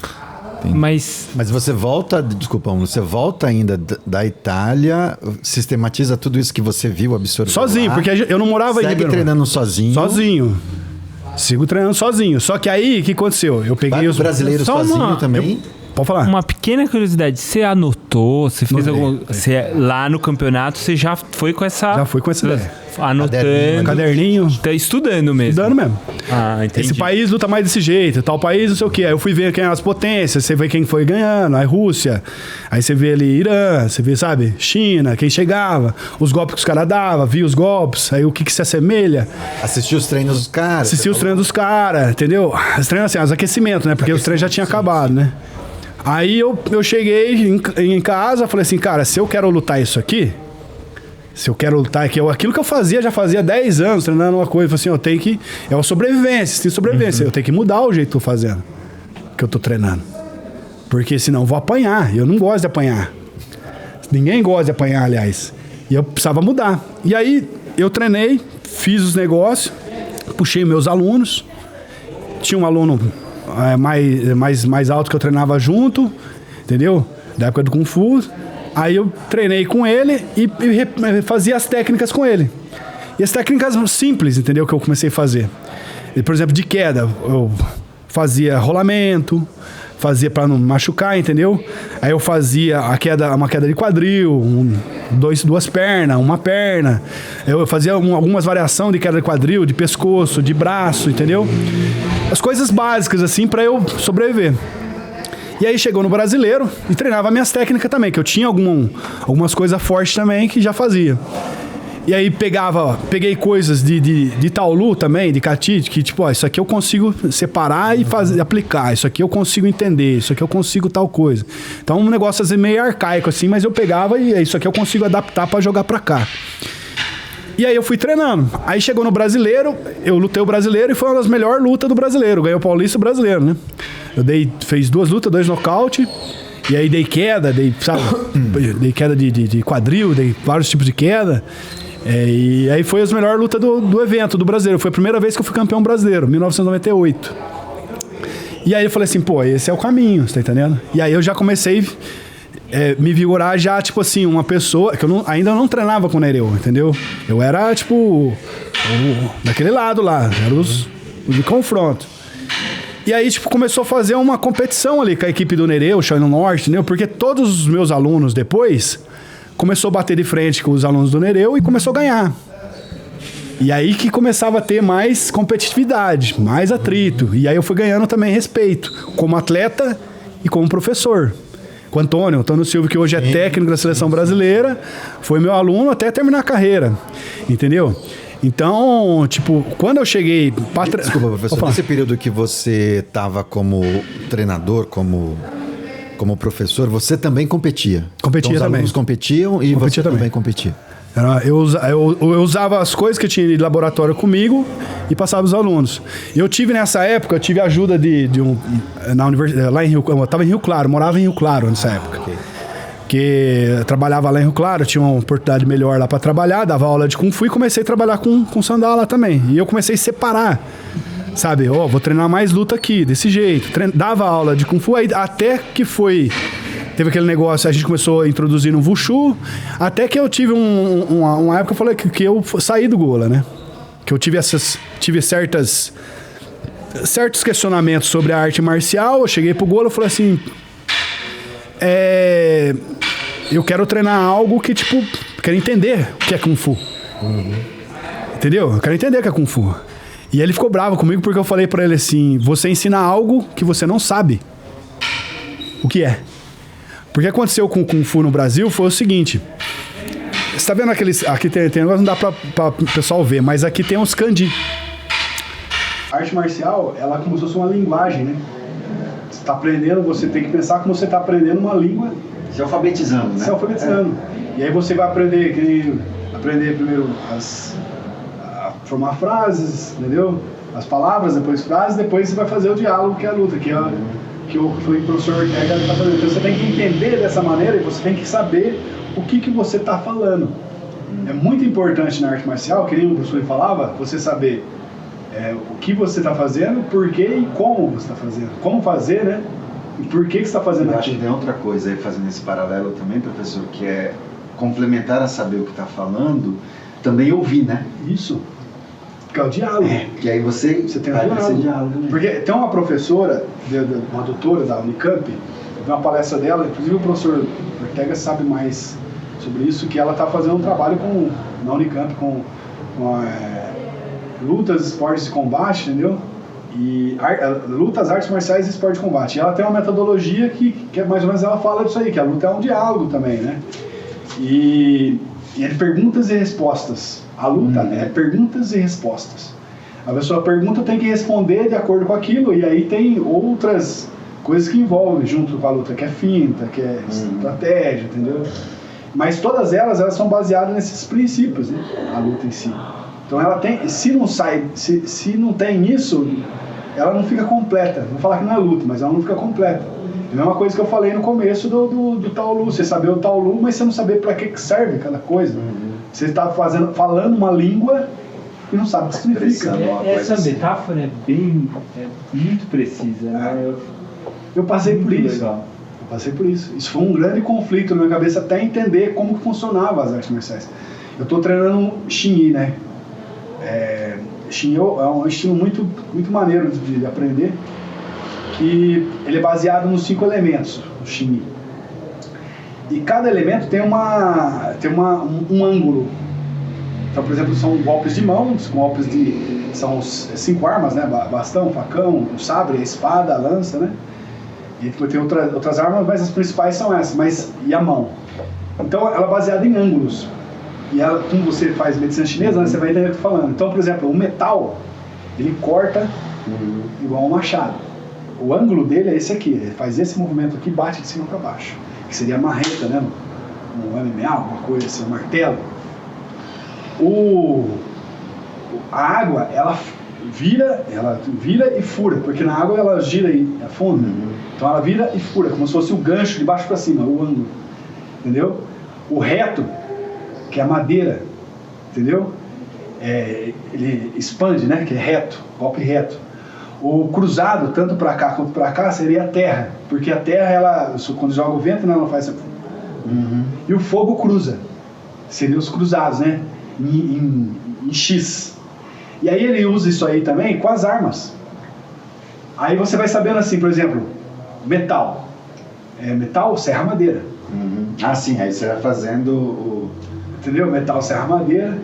Mas você volta, você volta ainda da Itália, sistematiza tudo isso que você viu, absorveu sozinho, lá, porque eu não morava segue treinando sozinho. Sozinho. Sigo treinando sozinho. Só que aí, o que aconteceu? Eu peguei os brasileiros sozinho também. Pode falar. Uma pequena curiosidade, você anotou, você fez algum... lá no campeonato, você já foi com essa... Já fui com essa ideia. Anotando. Caderninho. Tá estudando mesmo. Estudando mesmo. Entendi. Esse país luta mais desse jeito, tal país, não sei o quê. Aí eu fui ver quem eram as potências, você vê quem foi ganhando, aí Rússia, aí você vê ali Irã, você vê, sabe, China, quem chegava, os golpes que os caras davam, via os golpes, aí o que se assemelha. Assistiu os treinos dos caras. Assistiu os treinos dos caras, entendeu? Os treinos assim, os aquecimentos, né? Porque os treinos já tinham acabado, né? Aí eu cheguei em casa, falei assim, cara, se eu quero lutar isso aqui, aquilo que eu fazia, já fazia 10 anos treinando uma coisa, eu falei assim, é uma sobrevivência, tem sobrevivência, eu tenho que mudar o jeito que eu tô fazendo, que eu tô treinando. Porque senão eu vou apanhar, eu não gosto de apanhar. Ninguém gosta de apanhar, aliás. E eu precisava mudar. E aí eu treinei, fiz os negócios, puxei meus alunos, tinha um aluno... mais alto que eu treinava junto, entendeu? Da época do Kung Fu. Aí eu treinei com ele e fazia as técnicas com ele. E as técnicas simples, entendeu? Que eu comecei a fazer. E, por exemplo, de queda, eu fazia rolamento, fazia para não machucar, entendeu? Aí eu fazia uma queda de quadril, duas pernas, uma perna. Eu fazia algumas variações de queda de quadril, de pescoço, de braço, entendeu? As coisas básicas, assim, para eu sobreviver. E aí chegou no brasileiro e treinava minhas técnicas também, que eu tinha algumas coisas fortes também que já fazia. E aí peguei coisas de Taolu também, de Catite, que tipo, ó, isso aqui eu consigo separar e fazer, aplicar, isso aqui eu consigo entender, isso aqui eu consigo tal coisa. Então um negócio assim, meio arcaico assim, mas eu pegava e isso aqui eu consigo adaptar pra jogar pra cá. E aí eu fui treinando. Aí chegou no brasileiro, eu lutei o brasileiro e foi uma das melhores lutas do brasileiro. Ganhei o paulista e o brasileiro, né? Fez 2 lutas, 2 nocaute. E aí dei queda, sabe? Dei queda de quadril, dei vários tipos de queda. E aí foi as melhores lutas do evento, do brasileiro. Foi a primeira vez que eu fui campeão brasileiro, 1998. E aí eu falei assim, pô, esse é o caminho, você tá entendendo? E aí eu já comecei me vigorar já, tipo assim, uma pessoa... Que eu ainda não treinava com o Nereu, entendeu? Eu era, tipo, daquele lado lá, era os de confronto. E aí, tipo, começou a fazer uma competição ali com a equipe do Nereu, Chão no Norte, entendeu? Porque todos os meus alunos depois... começou a bater de frente com os alunos do Nereu e começou a ganhar. E aí que começava a ter mais competitividade, mais atrito. E aí eu fui ganhando também respeito, como atleta e como professor. Com o Antônio Silva, que hoje é técnico da seleção brasileira, foi meu aluno até terminar a carreira. Entendeu? Então, tipo, quando eu cheguei... Desculpa, professor, nesse período que você estava como treinador, como professor, você também competia? Competia então, os também. Os alunos competiam e você também competia? Eu usava as coisas que eu tinha de laboratório comigo e passava os alunos. Eu tive nessa época, eu tive ajuda na universidade, lá em Rio, eu estava em Rio Claro, morava em Rio Claro nessa época. Okay. Que eu trabalhava lá em Rio Claro, eu tinha uma oportunidade melhor lá para trabalhar, dava aula de Kung Fu e comecei a trabalhar com Sandala também. E eu comecei a separar. Sabe, vou treinar mais luta aqui, desse jeito. Dava aula de Kung Fu, aí até que teve aquele negócio, a gente começou a introduzir no Wushu, até que eu tive uma época, eu falei que eu saí do Gola, né? Que eu tive certos questionamentos sobre a arte marcial, eu cheguei pro Gola e falei assim, eu quero treinar algo que, tipo, quero entender o que é Kung Fu. Entendeu? Eu quero entender o que é Kung Fu. E ele ficou bravo comigo porque eu falei pra ele assim, você ensina algo que você não sabe o que é. Porque aconteceu com o Kung Fu no Brasil foi o seguinte, você tá vendo aqueles, aqui tem negócio, não dá pra o pessoal ver, mas aqui tem uns kanji. A arte marcial, ela é como se fosse uma linguagem, né? Você tá aprendendo, você tem que pensar como você tá aprendendo uma língua. Se alfabetizando, né? Se alfabetizando. E aí você vai aprender primeiro formar frases, entendeu? As palavras, depois frases, depois você vai fazer o diálogo, que é a luta, que o professor Ortega está fazendo. Então você tem que entender dessa maneira e você tem que saber o que você está falando. É muito importante na arte marcial, que nem o professor falava, você saber o que você está fazendo, por quê e como você está fazendo. Como fazer, né? E por que você está fazendo aquilo. Eu acho que tem outra coisa aí, fazendo esse paralelo também, professor, que é complementar a saber o que está falando, também ouvir, né? Isso. Que é o diálogo. Que aí você tem um diálogo. Porque tem uma professora, uma doutora da Unicamp, eu vi uma palestra dela, inclusive o professor Ortega sabe mais sobre isso, que ela está fazendo um trabalho na Unicamp com lutas, esportes de combate, entendeu? E lutas, artes marciais e esporte de combate. E ela tem uma metodologia que mais ou menos ela fala disso aí, que a luta é um diálogo também, né? E é perguntas e respostas. A luta é perguntas e respostas. A pessoa pergunta, tem que responder de acordo com aquilo, e aí tem outras coisas que envolvem junto com a luta, que é finta, que é estratégia, entendeu? Mas todas elas são baseadas nesses princípios, né? A luta em si. Então ela tem, se não tem isso, ela não fica completa. Vou falar que não é luta, mas ela não fica completa. É a mesma coisa que eu falei no começo do Taolu. Você saber o Taolu, mas você não saber para que serve cada coisa. Você está falando uma língua e não sabe o que significa. Essa metáfora é muito precisa, né? Eu passei por isso. Legal. Eu passei por isso. Isso foi um grande conflito na minha cabeça até entender como funcionava as artes marciais. Eu estou treinando Xingyi, né? Xingyi é um estilo muito, muito maneiro de aprender, que ele é baseado nos 5 elementos, o Xingyi. E cada elemento tem um ângulo. Então, por exemplo, são golpes de mãos, golpes são 5 armas, né? Bastão, facão, o sabre, a espada, a lança, né? E depois tem outras armas, mas as principais são essas. E a mão. Então, ela é baseada em ângulos. E ela, como você faz medicina chinesa, né, você vai entender o que eu tô falando. Então, por exemplo, o metal, ele corta igual um machado. O ângulo dele é esse aqui, ele faz esse movimento aqui e bate de cima para baixo. Que seria a marreta, né? Um MMA, alguma coisa assim, um martelo. A água, ela vira e fura, porque na água ela gira e afunda. Então ela vira e fura, como se fosse o gancho de baixo para cima, o ângulo. Entendeu? O reto, que é a madeira, entendeu? Ele expande, né? Que é reto, golpe reto. O cruzado, tanto para cá quanto para cá, seria a terra, porque a terra, ela, quando joga o vento, ela faz assim. E o fogo cruza, seriam os cruzados, né? Em X. E aí ele usa isso aí também com as armas. Aí você vai sabendo assim, por exemplo, metal. Metal, serra, madeira. Ah, sim, aí você vai fazendo o... Entendeu? Metal, serra, madeira.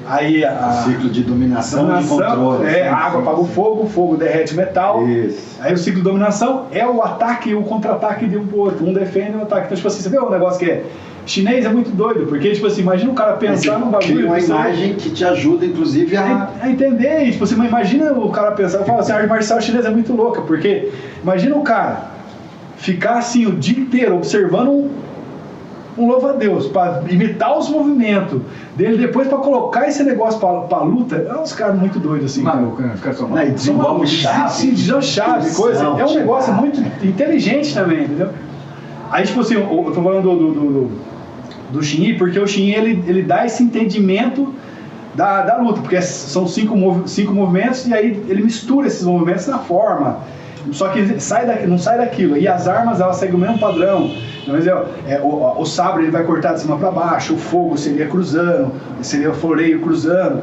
Aí o ciclo de dominação e de controle. A água apaga o fogo derrete o metal. Isso. Aí o ciclo de dominação é o ataque e o contra-ataque de um pro outro. Um defende e um ataque. Então, tipo assim, você vê um negócio que é... Chinês é muito doido, porque, tipo assim, imagina o cara pensar num bagulho... Cria uma imagem que te ajuda, inclusive, a entender. E, tipo assim, imagina o cara pensar... Eu falo assim, a arte marcial chinesa é muito louca, porque... Imagina o cara ficar assim o dia inteiro observando um louva-a-Deus, para imitar os movimentos dele, depois para colocar esse negócio para luta. É uns caras muito doidos assim. Maluco, né? Fica só maluco. Desenvolve chave, coisa. É um negócio muito inteligente também, entendeu? Aí, tipo assim, eu tô falando do Xingyi, porque o Xingyi ele dá esse entendimento da luta, porque são cinco movimentos e aí ele mistura esses movimentos na forma. Só que não sai daquilo. E as armas, elas seguem o mesmo padrão. O sabre ele vai cortar de cima para baixo, o fogo seria cruzando, seria o floreio cruzando,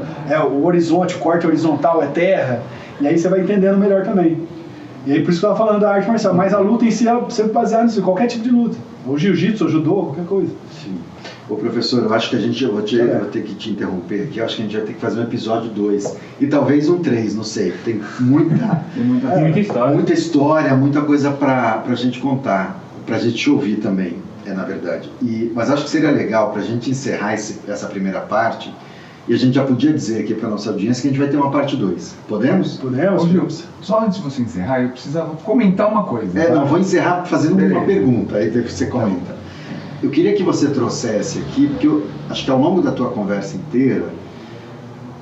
o horizonte, o corte horizontal é terra. E aí você vai entendendo melhor também. E aí por isso que eu estava falando da arte marcial. Mas a luta em si é sempre baseada nisso, qualquer tipo de luta. Ou jiu-jitsu, ou judô, qualquer coisa. Sim. Ô professor, eu acho que eu vou ter que te interromper aqui, eu acho que a gente vai ter que fazer um episódio 2 e talvez um 3, não sei, tem muita história. Muita história, muita coisa pra gente contar, pra gente te ouvir também, na verdade. Mas acho que seria legal pra gente encerrar essa primeira parte, e a gente já podia dizer aqui pra nossa audiência que a gente vai ter uma parte 2. Podemos? Podemos. Ô, Gil, só antes de você encerrar, eu precisava comentar uma coisa. Não, vou encerrar fazendo uma pergunta, aí você comenta. Eu queria que você trouxesse aqui, porque eu acho que ao longo da tua conversa inteira,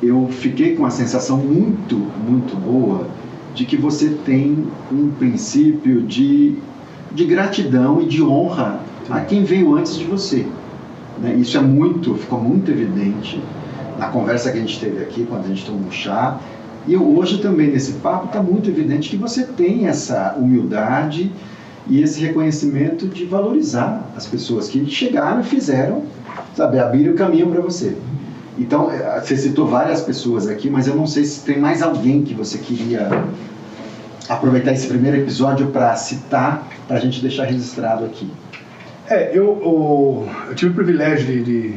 eu fiquei com uma sensação muito, muito boa de que você tem um princípio de gratidão e de honra a quem veio antes de você. Né? Isso ficou muito evidente na conversa que a gente teve aqui, quando a gente tomou um chá. E hoje também nesse papo está muito evidente que você tem essa humildade e esse reconhecimento de valorizar as pessoas que chegaram e fizeram, abriram o caminho para você. Então, você citou várias pessoas aqui, mas eu não sei se tem mais alguém que você queria aproveitar esse primeiro episódio para citar, para a gente deixar registrado aqui. Eu tive o privilégio de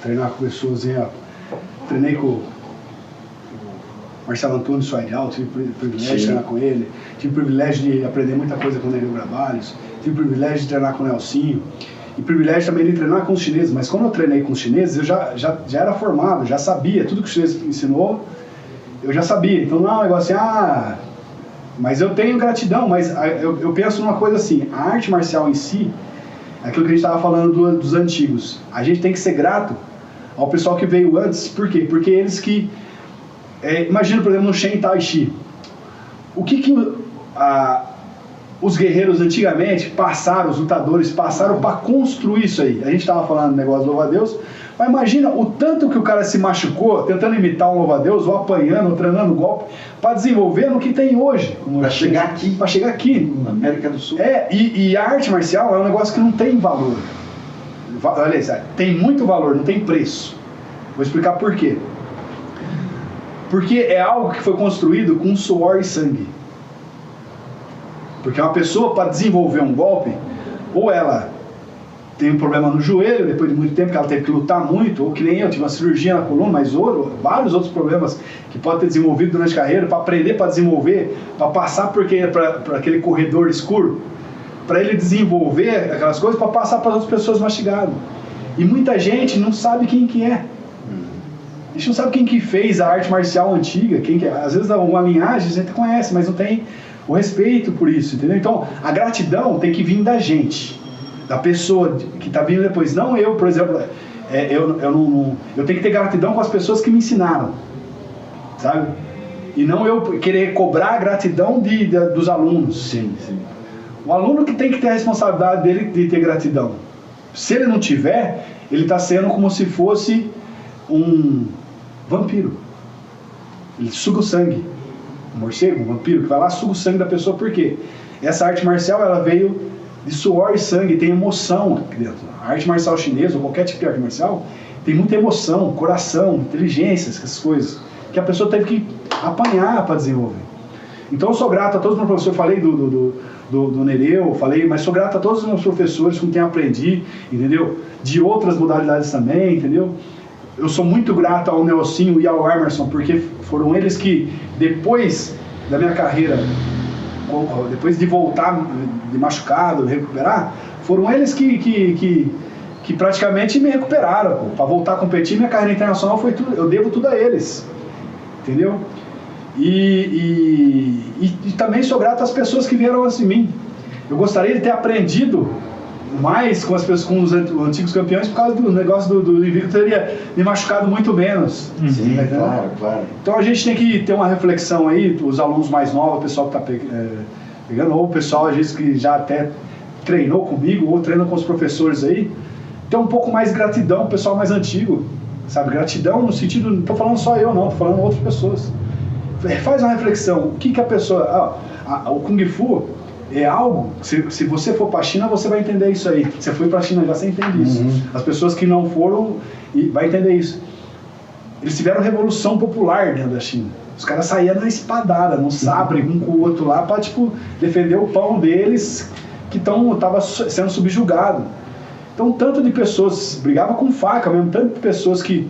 treinar com pessoas, treinei com o Marcelo Antunes Soares, tive o privilégio de treinar com ele, tive o privilégio de aprender muita coisa com o Nereu Grabalhos, tive o privilégio de treinar com o Nelsinho, e privilégio também de treinar com os chineses. Mas quando eu treinei com os chineses, eu já era formado, já sabia, tudo que o chinês ensinou, eu já sabia. Então não é um negócio assim, mas eu tenho gratidão, mas eu penso numa coisa assim, a arte marcial em si, aquilo que a gente estava falando dos antigos, a gente tem que ser grato ao pessoal que veio antes. Por quê? Porque eles que... imagina, por exemplo, no Shen Tai Chi. O que os guerreiros antigamente passaram, os lutadores passaram para construir isso aí? A gente estava falando do negócio do louva-a-Deus, mas imagina o tanto que o cara se machucou tentando imitar um louva-a-Deus, ou apanhando, ou treinando golpe, para desenvolver no que tem hoje. Para chegar aqui. Para chegar aqui. Na América do Sul. E a arte marcial é um negócio que não tem valor. Olha, tem muito valor, não tem preço. Vou explicar por quê. Porque é algo que foi construído com suor e sangue. Porque uma pessoa, para desenvolver um golpe, ou ela tem um problema no joelho, depois de muito tempo que ela teve que lutar muito, ou que nem eu, tive uma cirurgia na coluna, mas vários outros problemas que pode ter desenvolvido durante a carreira, para aprender, para desenvolver, para passar por aquele corredor escuro, para ele desenvolver aquelas coisas, para passar para as outras pessoas mastigado. E muita gente não sabe quem que é. A gente não sabe quem que fez a arte marcial antiga, quem que, às vezes uma linhagem a gente conhece, mas não tem o respeito por isso, entendeu? Então, a gratidão tem que vir da gente, da pessoa que está vindo depois. Não eu, por exemplo, eu tenho que ter gratidão com as pessoas que me ensinaram, sabe? E não eu querer cobrar a gratidão dos alunos. Sim. O aluno que tem que ter a responsabilidade dele de ter gratidão. Se ele não tiver, ele está sendo como se fosse um vampiro. Ele suga o sangue. Um morcego, um vampiro, que vai lá, suga o sangue da pessoa. Por quê? Essa arte marcial, ela veio de suor e sangue, tem emoção aqui dentro. A arte marcial chinesa, ou qualquer tipo de arte marcial, tem muita emoção, coração, inteligência, essas coisas, que a pessoa teve que apanhar para desenvolver. Então eu sou grato a todos os meus professores, falei do Nereu, mas sou grato a todos os meus professores com quem aprendi, entendeu? De outras modalidades também, entendeu? Eu sou muito grato ao Nelsinho e ao Emerson, porque foram eles que, depois da minha carreira, depois de voltar de machucado, de recuperar, foram eles que praticamente me recuperaram. Para voltar a competir, minha carreira internacional foi tudo, eu devo tudo a eles, entendeu? E também sou grato às pessoas que vieram antes de mim. Eu gostaria de ter aprendido mais com os antigos campeões, por causa do negócio do Invicto, teria me machucado muito menos. Sim, claro. Então a gente tem que ter uma reflexão aí, os alunos mais novos, o pessoal que está pegando, ou o pessoal às vezes que já até treinou comigo, ou treina com os professores aí, ter um pouco mais de gratidão, o pessoal mais antigo, sabe? Gratidão no sentido, não estou falando só eu não, estou falando outras pessoas. Faz uma reflexão, o que a pessoa... o Kung Fu é algo, se você for para a China, você vai entender isso aí. Você foi para a China já, você entende isso. As pessoas que não foram, vai entender isso. Eles tiveram revolução popular dentro da China. Os caras saíam na espadada, no sabre, um com o outro lá, para defender o pão deles, que estava sendo subjugado. Então, tanto de pessoas, brigava com faca mesmo, tanto de pessoas que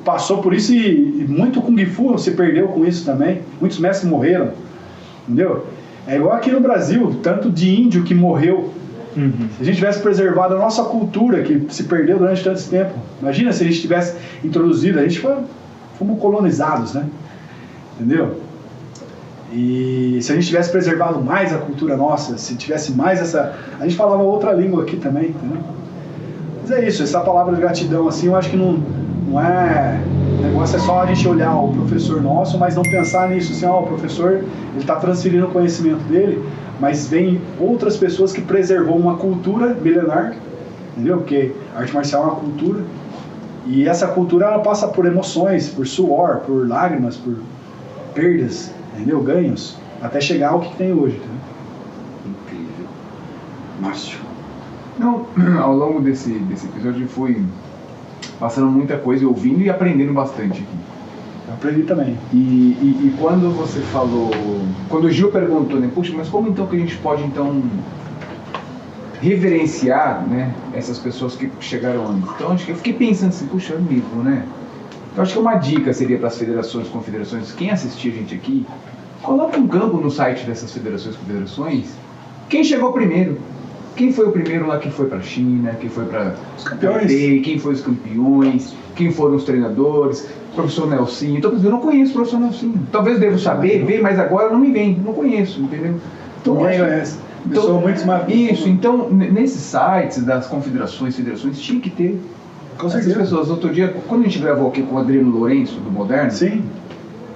passou por isso e muito Kung Fu se perdeu com isso também. Muitos mestres morreram, entendeu? É igual aqui no Brasil, tanto de índio que morreu. Se a gente tivesse preservado a nossa cultura, que se perdeu durante tanto tempo. Imagina se a gente tivesse introduzido, a gente fomos colonizados, né? Entendeu? E se a gente tivesse preservado mais a cultura nossa, se tivesse mais essa... A gente falava outra língua aqui também, entendeu? Mas é isso, essa palavra de gratidão, assim, eu acho que não é... O negócio é só a gente olhar o professor nosso, mas não pensar nisso, assim, o professor, ele está transferindo o conhecimento dele, mas vem outras pessoas que preservou uma cultura milenar, entendeu? Porque a arte marcial é uma cultura, e essa cultura, ela passa por emoções, por suor, por lágrimas, por perdas, entendeu? Ganhos, até chegar ao que tem hoje, entendeu? Incrível. Márcio. Não, ao longo desse episódio eu fui passando muita coisa, ouvindo e aprendendo bastante aqui. Eu aprendi também. E quando você falou... Quando o Gil perguntou, né? Puxa, mas como então que a gente pode, então, reverenciar, né, essas pessoas que chegaram antes? Então, acho que eu fiquei pensando assim, puxa, é mesmo, né? Então, acho que uma dica seria para as federações, confederações, quem assistir a gente aqui, coloca um campo no site dessas federações, confederações, quem chegou primeiro. Quem foi o primeiro lá que foi para a China, quem foi para os campeões, quem foi os campeões, quem foram os treinadores, o professor Nelsinho. Então, eu não conheço o professor Nelsinho. Talvez devo saber, ver, mas agora não me vem, não conheço, entendeu? Então, sou muito mais... Isso, então, nesses sites das confederações, federações, tinha que ter com essas pessoas. Outro dia, quando a gente gravou aqui com o Adriano Lourenço, do Moderno... Sim,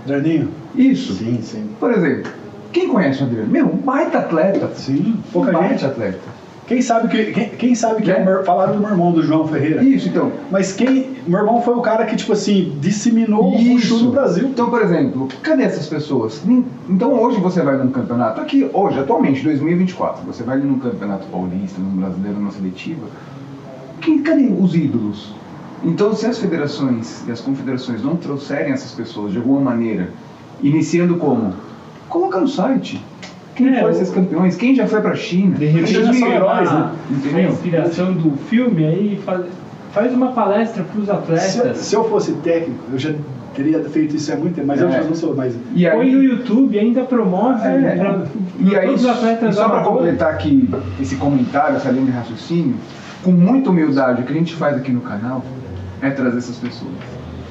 Adrianinho. Isso. Sim, sim. Por exemplo, quem conhece o Adriano? Meu, um baita atleta. Sim, pouca gente. Baita atleta. Quem sabe que né? Falaram do meu irmão, do João Ferreira. Isso, então. Mas meu irmão foi o cara que, tipo assim, disseminou o Wushu no Brasil. Então, por exemplo, cadê essas pessoas? Então, hoje você vai num campeonato, aqui, hoje, atualmente, 2024, você vai num campeonato paulista, num brasileiro, numa seletiva, cadê os ídolos? Então, se as federações e as confederações não trouxerem essas pessoas de alguma maneira, iniciando como? Coloca no site. Quem foram esses campeões? Quem já foi pra China? De repente, já são heróis, né? A inspiração do filme aí faz uma palestra pros atletas. Se eu fosse técnico, eu já teria feito isso há muito tempo, mas eu já não sou mais. E põe no YouTube, ainda promove e aí, todos os atletas. Só para completar aqui esse comentário, essa linha de raciocínio, com muita humildade, o que a gente faz aqui no canal é trazer essas pessoas.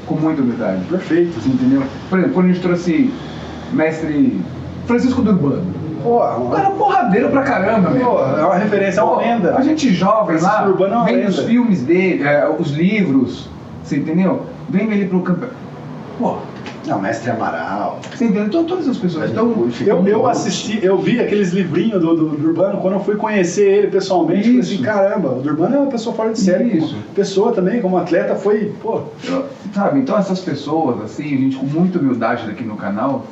com muita humildade. Perfeito. Você entendeu? Por exemplo, quando a gente trouxe mestre Francisco do Urbano. Pô, O cara é porradeiro pra caramba, meu. pô, é uma referência, é uma lenda. A gente jovem lá, Francisco Urbano é uma vem os lenda. filmes dele, os livros, você entendeu? Vem ele pro campo. Pô, Não, Mestre Amaral. você entendeu? Então todas as pessoas. Então, Eu assisti, eu vi aqueles livrinhos do Urbano, quando eu fui conhecer ele pessoalmente, eu falei assim, Isso. caramba, o Urbano é uma pessoa fora de série. Isso. Como pessoa também, como atleta, foi, pô... sabe, então essas pessoas, assim, a gente com muita humildade aqui no canal,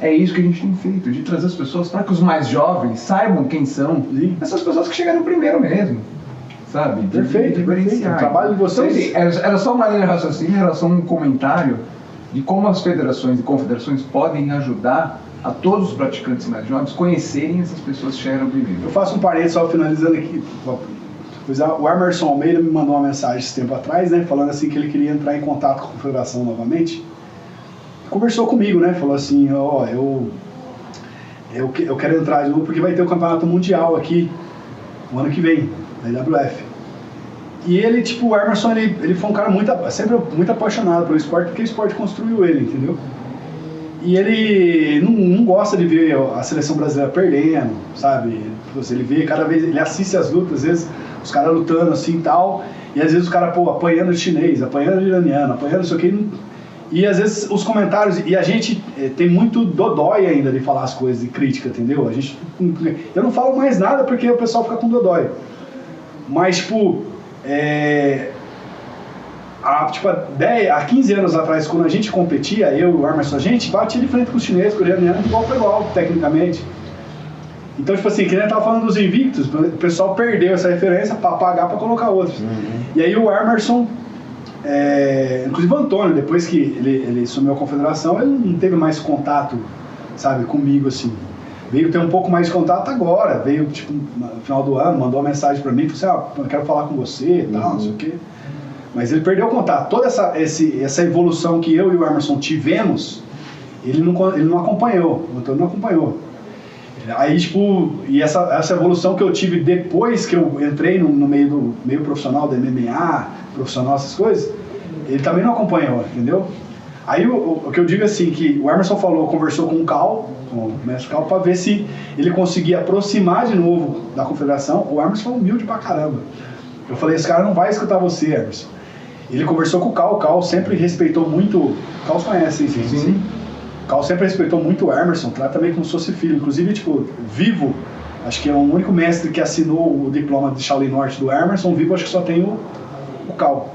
é isso que a gente tem feito, de trazer as pessoas para que os mais jovens saibam quem são. Sim. Essas pessoas que chegaram primeiro mesmo, sabe? De Perfeito, diferenciar. perfeito. O trabalho de vocês- Então, assim, era só uma linha de raciocínio, era só um comentário de como as federações e confederações podem ajudar a todos os praticantes mais jovens conhecerem essas pessoas que chegaram primeiro. Eu faço um parênteses só finalizando aqui. Pois o Emerson Almeida me mandou uma mensagem esse tempo atrás, né? Falando assim que ele queria entrar em contato com a confederação novamente. Conversou comigo, né? Falou assim, ó, eu quero entrar de novo porque vai ter o campeonato mundial aqui no ano que vem, da IWF. E ele, tipo, o Emerson, ele foi um cara sempre muito apaixonado pelo esporte, porque o esporte construiu ele, entendeu? E ele não gosta de ver a seleção brasileira perdendo, sabe? Ele vê cada vez, ele assiste as lutas, às vezes os caras lutando assim e tal, e às vezes os caras, pô, apanhando de chinês, apanhando de iraniano, apanhando não sei o que. E às vezes os comentários, e a gente tem muito dodói ainda de falar as coisas, de crítica, entendeu? Eu não falo mais nada porque o pessoal fica com dodói. Mas, tipo, há 15 anos atrás, quando a gente competia, eu e o Emerson, a gente batia de frente com os chineses, com os iranianos, de igual para igual, tecnicamente. Então, tipo assim, que nem tava falando dos invictos, o pessoal perdeu essa referência para pagar para colocar outros. E aí o Emerson, inclusive o Antônio, depois que ele assumiu a confederação, ele não teve mais contato, sabe, comigo, assim. Veio ter um pouco mais de contato agora, veio, tipo, no final do ano, mandou uma mensagem para mim, falou assim, eu quero falar com você e tal, não sei o quê. Mas ele perdeu o contato. Toda essa evolução que eu e o Emerson tivemos, ele não acompanhou, o Antônio não acompanhou. Aí, tipo, e essa evolução que eu tive depois que eu entrei no meio profissional da MMA, profissional, essas coisas, ele também não acompanhou, entendeu? Aí o que eu digo é assim, que o Emerson conversou com o mestre Cal, para ver se ele conseguia aproximar de novo da confederação. O Emerson foi humilde pra caramba. Eu falei, esse cara não vai escutar você, Emerson. Ele conversou com o Cal sempre respeitou muito, o Cal conhece, sim. O Cal sempre respeitou muito o Emerson, trata também como se fosse filho. Inclusive, tipo, vivo, acho que é o único mestre que assinou o diploma de Shaolin Norte do Emerson, vivo acho que só tem o Cal.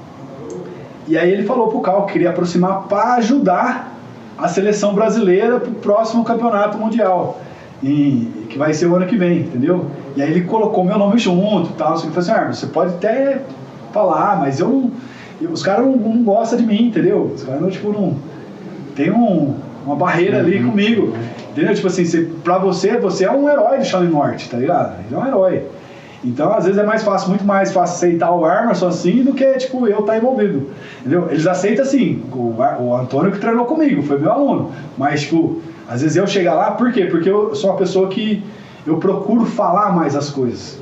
E aí ele falou pro Cal que queria aproximar para ajudar a seleção brasileira pro próximo campeonato mundial, que vai ser o ano que vem, entendeu? E aí ele colocou meu nome junto e tal, assim, falou assim, você pode até falar, mas os caras não gostam de mim, entendeu? Os caras não tem uma barreira ali comigo, entendeu? Tipo assim, pra você é um herói do Shaolin Norte, tá ligado? Ele é um herói. Então, às vezes é muito mais fácil aceitar o Emerson assim do que, tipo, eu estar envolvido, entendeu? Eles aceitam assim, o Antônio que treinou comigo, foi meu aluno, mas, tipo, às vezes eu chegar lá, por quê? Porque eu sou uma pessoa que eu procuro falar mais as coisas.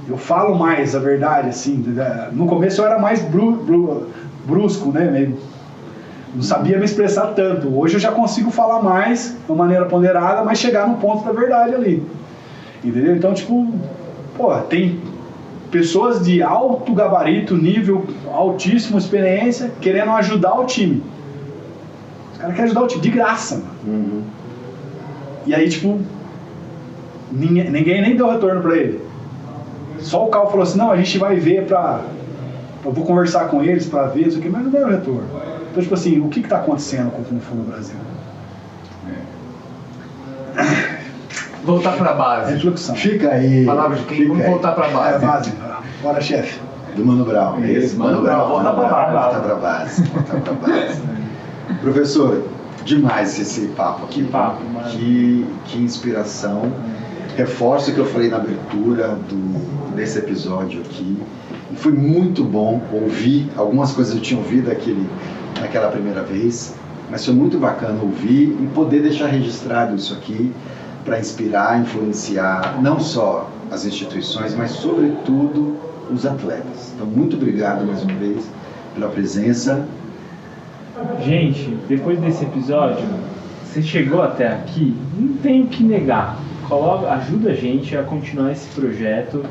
Eu falo mais a verdade, assim. No começo eu era mais brusco, né? Meio, não sabia me expressar tanto. Hoje eu já consigo falar mais, de uma maneira ponderada, mas chegar no ponto da verdade ali. Entendeu? Então, tipo, tem pessoas de alto gabarito, nível altíssimo, experiência, querendo ajudar o time. Os caras querem ajudar o time de graça, mano. E aí, tipo, ninguém nem deu retorno pra ele. Só o Cal falou assim, não, a gente vai ver eu vou conversar com eles pra ver isso aqui, mas não deu retorno. Então, tipo assim, o que tá acontecendo com o Kung Fu no Brasil? Voltar pra base. Reflexão. Fica aí. Palavra de quem? Vamos voltar pra base. Base. Bora, chefe. Do Mano Brown. Isso, Mano Brown. Volta pra base. Volta pra base. Professor, demais esse papo aqui. Que papo, mano. Que inspiração. Reforço o que eu falei na abertura desse episódio aqui. E foi muito bom ouvir. Algumas coisas eu tinha ouvido naquela primeira vez, mas foi muito bacana ouvir e poder deixar registrado isso aqui para inspirar, influenciar não só as instituições, mas sobretudo os atletas. Então, muito obrigado mais uma vez pela presença. Gente, depois desse episódio, você chegou até aqui, não tem o que negar. Ajuda a gente a continuar esse projeto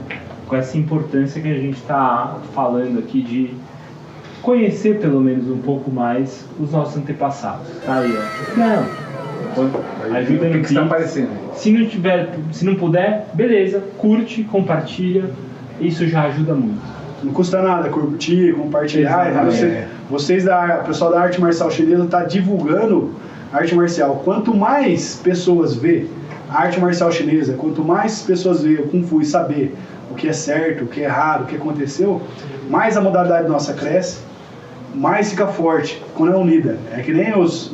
com essa importância que a gente está falando aqui de conhecer pelo menos um pouco mais os nossos antepassados. Tá aí, ó. Não, ajuda no que está aparecendo. Se não puder, beleza, curte, compartilha, isso já ajuda muito. Não custa nada curtir, compartilhar. Vocês, o pessoal da arte marcial chinesa, está divulgando a arte marcial. Quanto mais pessoas vê a arte marcial chinesa, quanto mais pessoas vê o Kung Fu e saber o que é certo, o que é errado, o que aconteceu, mais a modalidade nossa cresce, mais fica forte quando é unida. É que nem os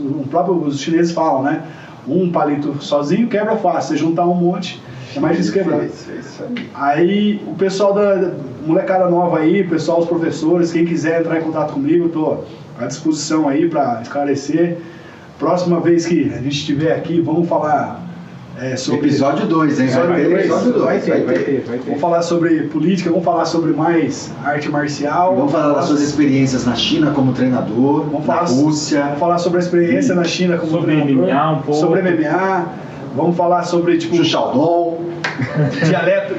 chineses falam, né? Um palito sozinho quebra fácil, você juntar um monte é mais difícil quebrar. Aí o pessoal da molecada nova aí, pessoal, os professores, quem quiser entrar em contato comigo, estou à disposição aí para esclarecer. Próxima vez que a gente estiver aqui, vamos falar sobre... Episódio 2, hein? Episódio 2. Vai ter. Vamos falar sobre política, vamos falar sobre mais arte marcial. Vamos falar das suas experiências na China como treinador, na Rússia. Vamos falar sobre a experiência na China como treinador. Sobre MMA um pouco. Sobre MMA. Vamos falar sobre, tipo... Xiaodong.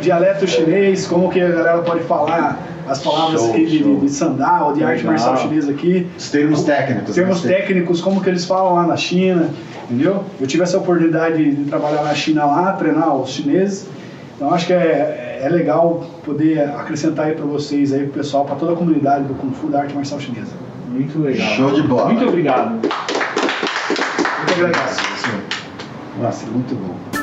dialeto chinês, como que a galera pode falar as palavras de sandal, de arte marcial chinesa aqui. Os termos técnicos. Termos técnicos, como que eles falam lá na China, entendeu? Eu tive essa oportunidade de trabalhar na China lá, treinar os chineses. Então acho que é legal poder acrescentar aí para vocês, aí, pro pessoal, para toda a comunidade do Kung Fu da arte marcial chinesa. Muito legal. Show de bola. Muito obrigado. Muito obrigado. Nossa, muito bom.